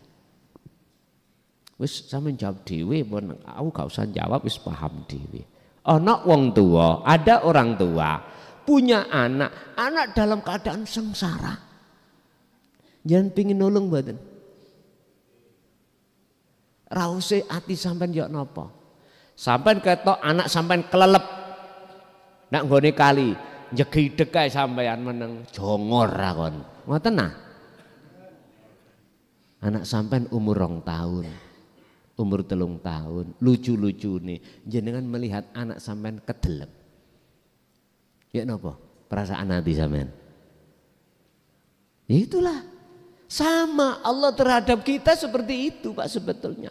[SPEAKER 1] Wis sampean jawab dhewe, pun aku gak usah jawab, wis paham dhewe. Ana wong tua, ada orang tua punya anak dalam keadaan sengsara. Jangan pingin nolong mboten. Rause ati sampean yo napa? Sampean ketok anak sampean kelelep. Nak nggone kali, njegideg kae sampean meneng jongor ra kon. Ngoten nah. Anak sampean umur 2 tahun. Umur 3 tahun, lucu-lucu nih, jenengan melihat anak sampean kedelep. Ya napa? Perasaan hati sampean. Ya itulah. Sama Allah terhadap kita seperti itu Pak sebetulnya.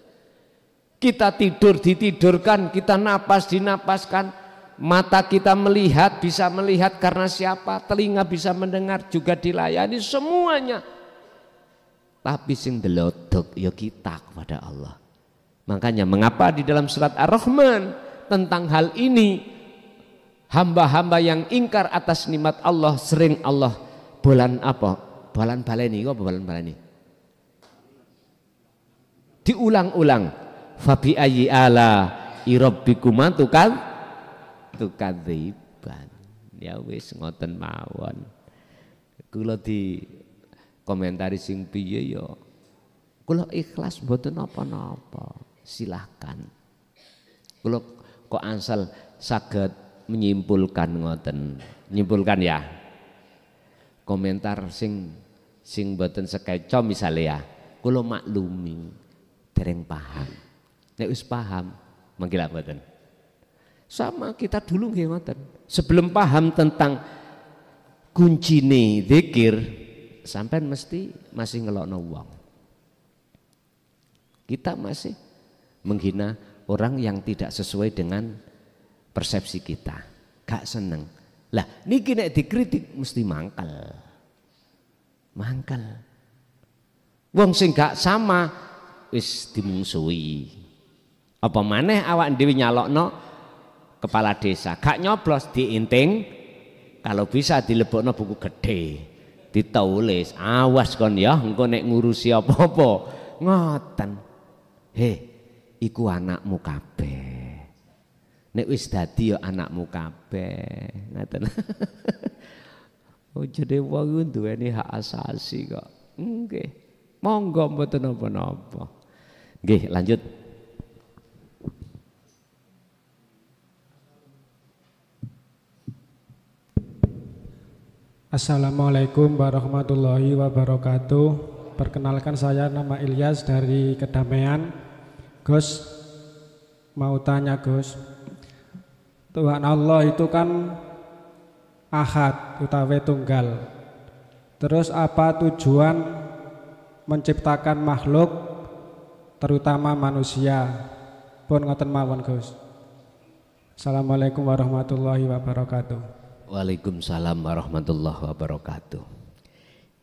[SPEAKER 1] Kita tidur ditidurkan, kita napas dinapaskan, mata kita melihat bisa melihat karena siapa, telinga bisa mendengar juga dilayani semuanya. Tapi sing delodok ya kita kepada Allah. Makanya mengapa di dalam surat Ar-Rahman tentang hal ini hamba-hamba yang ingkar atas nikmat Allah sering Allah bolan baleni apa bolan baleni? Diulang-ulang. Fabi ayyi ala irabbikuma tukadziban. Ya wis ngoten mawon. Kula di komentari sing piye ya. Kula ikhlas mboten napa-napa. Silahkan. Kula kok ansal saged menyimpulkan ngoten. Nyimpulkan ya. Komentar sing mboten sekeco misale ya. Kula maklumi dereng paham. Nek wis paham manggil mboten. Sama kita dulu nggih ngoten. Sebelum paham tentang kuncine zikir, sampean mesti masih ngelokno wong. Kita masih menghina orang yang tidak sesuai dengan persepsi kita. Gak seneng. Lah niki nek dikritik mesti mangkel. Mangkel. Wong sing gak sama wis dimungsuhi. Apa maneh awak dhewe nyalokno kepala desa, gak nyoblos diinting, kalau bisa dilebokno buku gede, ditulis, awas kon ya engko nek ngurusi apa-apa. Ngoten. He, iku anakmu kabeh. Nek wis dadi ya anakmu kabeh. Ngoten. Oh jadi wong duweni hak asasi kok. Nggih. Monggo mboten napa-napa. Nggih, lanjut.
[SPEAKER 4] Assalamualaikum warahmatullahi wabarakatuh. Perkenalkan saya nama Ilyas dari Kedamaian. Gus, mau tanya Gus, Tuhan Allah itu kan ahad utawi tunggal. Terus apa tujuan menciptakan makhluk terutama manusia? Pun ngoten mawon Gus. Assalamualaikum warahmatullahi wabarakatuh.
[SPEAKER 1] Waalaikumsalam warahmatullahi wabarakatuh.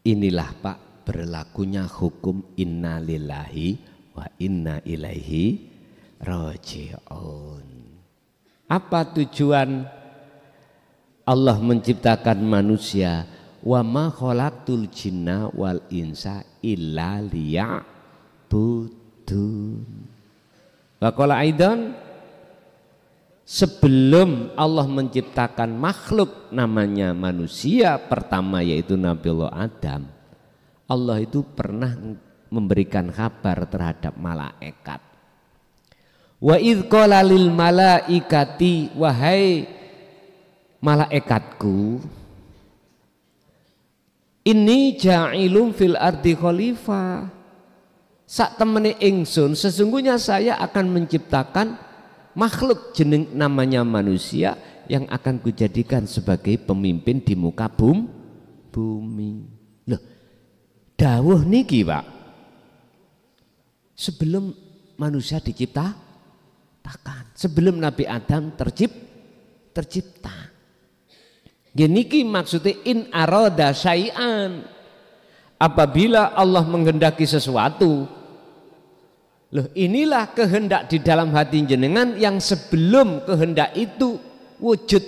[SPEAKER 1] Inilah Pak berlakunya hukum inna lillahi wa inna ilaihi raji'un. Apa tujuan Allah menciptakan manusia? Wa ma khalaqtul jinna wal insa illa liya'budun. Wa qala aidan, sebelum Allah menciptakan makhluk namanya manusia pertama yaitu Nabiullah Adam, Allah itu pernah memberikan kabar terhadap malaikat. Wa idz qala lil malaikati, wahai malaikatku, inni ja'ilum fil ardi khalifah. Sak temene ingsun sesungguhnya saya akan menciptakan makhluk jeneng namanya manusia yang akan kujadikan sebagai pemimpin di muka bumi. Loh, dawuh niki Pak, sebelum manusia diciptakan, sebelum Nabi Adam tercipta. Niki maksudnya in arada syai'an, apabila Allah menghendaki sesuatu. Loh, inilah kehendak di dalam hati jenengan yang sebelum kehendak itu wujud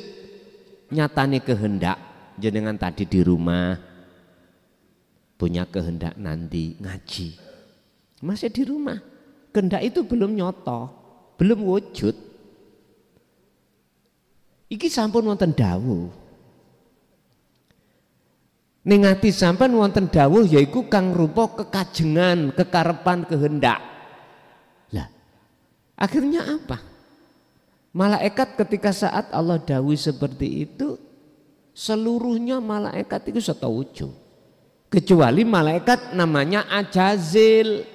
[SPEAKER 1] nyatane kehendak. Jenengan tadi di rumah punya kehendak nanti ngaji, masih di rumah, kehendak itu belum nyoto, belum wujud. Iki sampun wonten dawuh. Ning ati sampean wonten dawuh yaiku kang rupa kekajengan, kekarepan, kehendak. Lah, akhirnya apa? Malaikat ketika saat Allah dawuh seperti itu, seluruhnya malaikat itu setauju. Kecuali malaikat namanya Ajazil,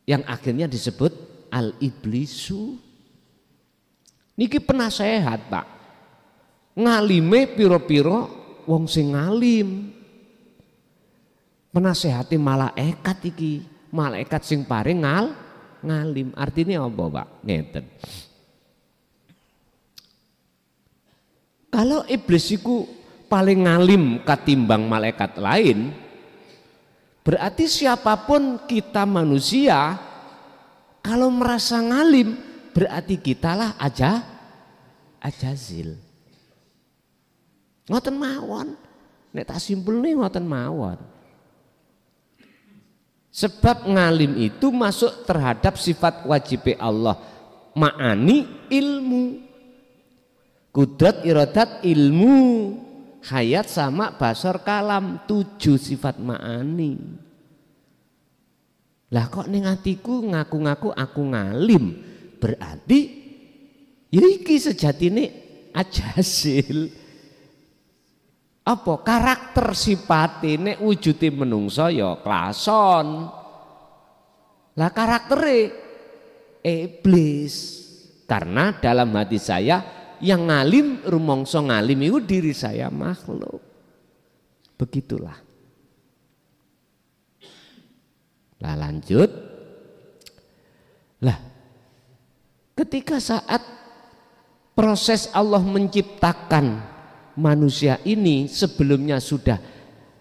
[SPEAKER 1] yang akhirnya disebut al-iblisu. Niki penasehat Pak, ngalime piro-piro wong sing ngalim, penasehati malaikat iki, malaikat sing paring ngalim. Artinya apa Pak? Ngeten. Kalau iblis iku paling ngalim katimbang malaikat lain, berarti siapapun kita manusia kalau merasa ngalim berarti kitalah Ajazil. Ngoten mawon, nek tak simpulne ngoten mawon. Sebab ngalim itu masuk terhadap sifat wajib Allah, ma'ani ilmu, kudrat iradat ilmu, hayat sama basar kalam, 7 sifat ma'ani. Lah kok ning atiku ngaku-ngaku aku ngalim, berarti ya iki sejatine Ajazil. Apa karakter sifate nek wujude menungso ya klason. Lah karaktere iblis. Karena dalam hati saya yang ngalim rumangsa ngalim itu diri saya makhluk. Begitulah. Lah lanjut. Lah ketika saat proses Allah menciptakan manusia ini, sebelumnya sudah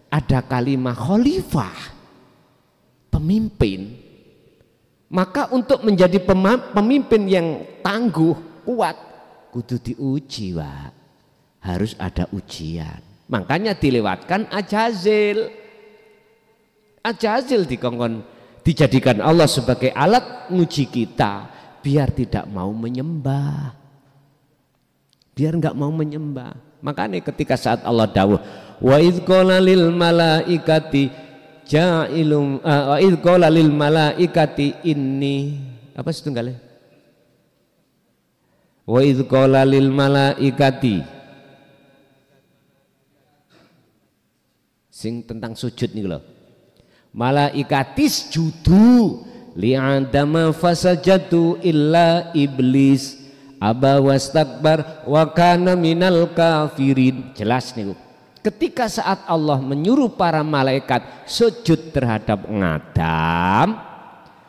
[SPEAKER 1] ada kalimat khalifah, pemimpin, maka untuk menjadi pemimpin yang tangguh, kuat, kudu diuji Pak. Harus ada ujian. Makanya dilewatkan Ajazil. Ajazil dikongkon dijadikan Allah sebagai alat nguji kita biar tidak mau menyembah, biar enggak mau menyembah. Makanya ketika saat Allah dawuh wa idz qala lil malaikati ja'ilum wa idz qala lil malaikati inni apa setunggalnya wa idz qala lil malaikati sing tentang sujud nih lho, malaikatis judu li adama fasajatu illa iblis aba wastakbar wa kana minal kafirin. Jelas nih, ketika saat Allah menyuruh para malaikat sujud terhadap Adam,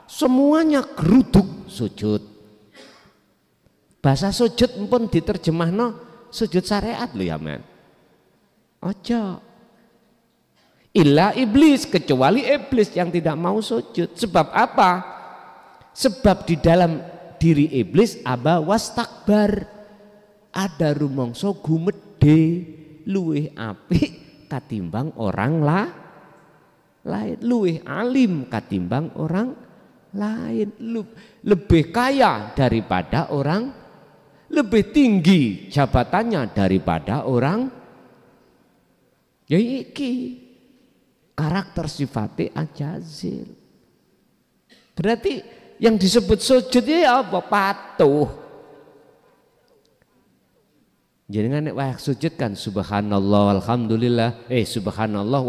[SPEAKER 1] semuanya geruduk sujud. Bahasa sujud pun diterjemahno sujud syariat lho ya men. Ojo. Illa iblis, kecuali iblis yang tidak mau sujud. Sebab apa? Sebab di dalam diri iblis aba wastakbar, ada rumangsa gumedhe luwih apik katimbang orang lain, luwih alim katimbang orang lain, lebih kaya daripada orang, lebih tinggi jabatannya daripada orang. Ya iki karakter sifatnya Ajazil. Berarti yang disebut sujud ya apa? Patuh. Jenengan nek wayak sujud kan subhanallah alhamdulillah, subhanallah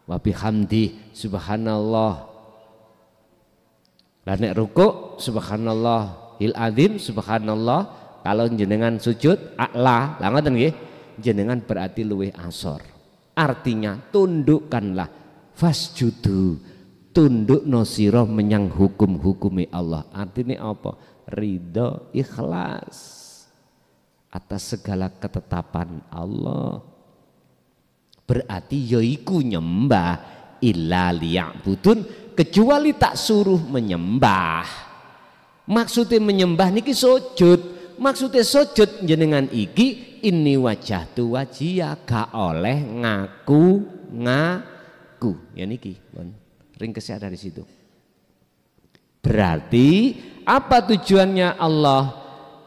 [SPEAKER 1] wa bihamdi subhanallah. Lah nek ruku subhanallah il azim subhanallah. Kalau jenengan sujud a'la, lah ngoten nggih, jenengan berarti luwih asor. artinya tundukkanlah, fasjudu, tunduk nosiro menyang hukum-hukumi Allah. Artinya apa? Ridho, ikhlas atas segala ketetapan Allah. Berarti yaiku nyembah illa liya'budun, kecuali tak suruh menyembah. Maksudnya menyembah niki sujud. Maksudnya sujud jenengan iki ini wajah tu wajia, gak oleh ngaku ya niki ringkesnya dari situ. Berarti apa tujuannya Allah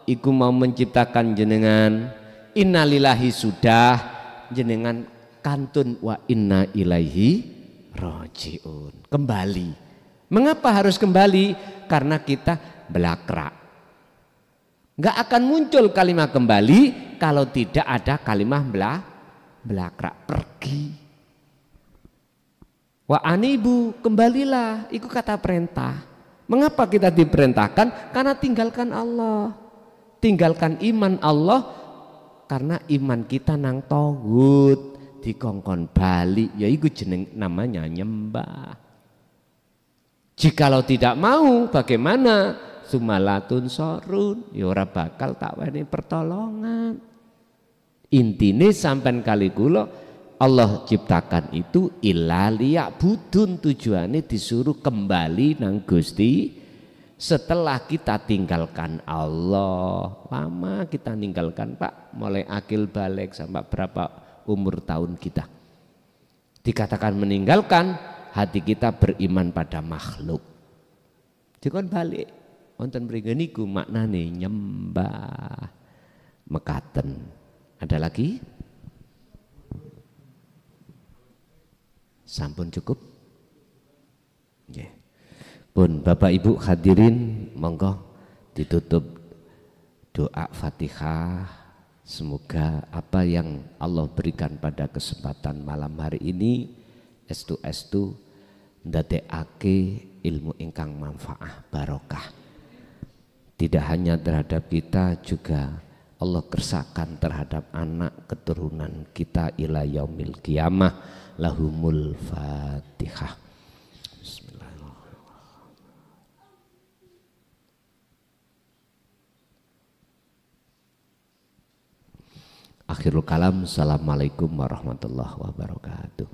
[SPEAKER 1] iku mau menciptakan jenengan? Innalillahi sudah jenengan kantun wa inna ilaihi rajiun, kembali. Mengapa harus kembali? Karena kita belakrak. Nggak akan muncul kalimat kembali kalau tidak ada kalimat belakrak, pergi. Wa anibu, kembalilah, itu kata perintah. Mengapa kita diperintahkan? Karena tinggalkan Allah, tinggalkan iman Allah, karena iman kita nang togut dikongkon bali, yaitu jeneng namanya nyembah. Jikalau tidak mau, bagaimana? Sumalatun sorun, ya ora bakal tak wani pertolongan. Intine sampean kali kula Allah ciptakan itu illa liya'budun, tujuannya disuruh kembali nang Gusti. Setelah kita tinggalkan Allah, lama kita tinggalkan Pak, mulai akil balik sampai berapa umur tahun kita. Dikatakan meninggalkan, hati kita beriman pada makhluk. Dikon balik. Wonten mriki niku maknane nyembah mekaten. Ada lagi? Sampun cukup? Nggih. Pun Bapak Ibu hadirin, monggo ditutup doa Fatihah. Semoga apa yang Allah berikan pada kesempatan malam hari ini estu ndadekake ilmu ingkang manfaah barokah. Tidak hanya terhadap kita, juga Allah kersakan terhadap anak keturunan kita ila yaumil qiyamah. Lahumul Fatihah. Bismillahirrahmanirrahim. Akhirul kalam. Assalamualaikum warahmatullahi wabarakatuh.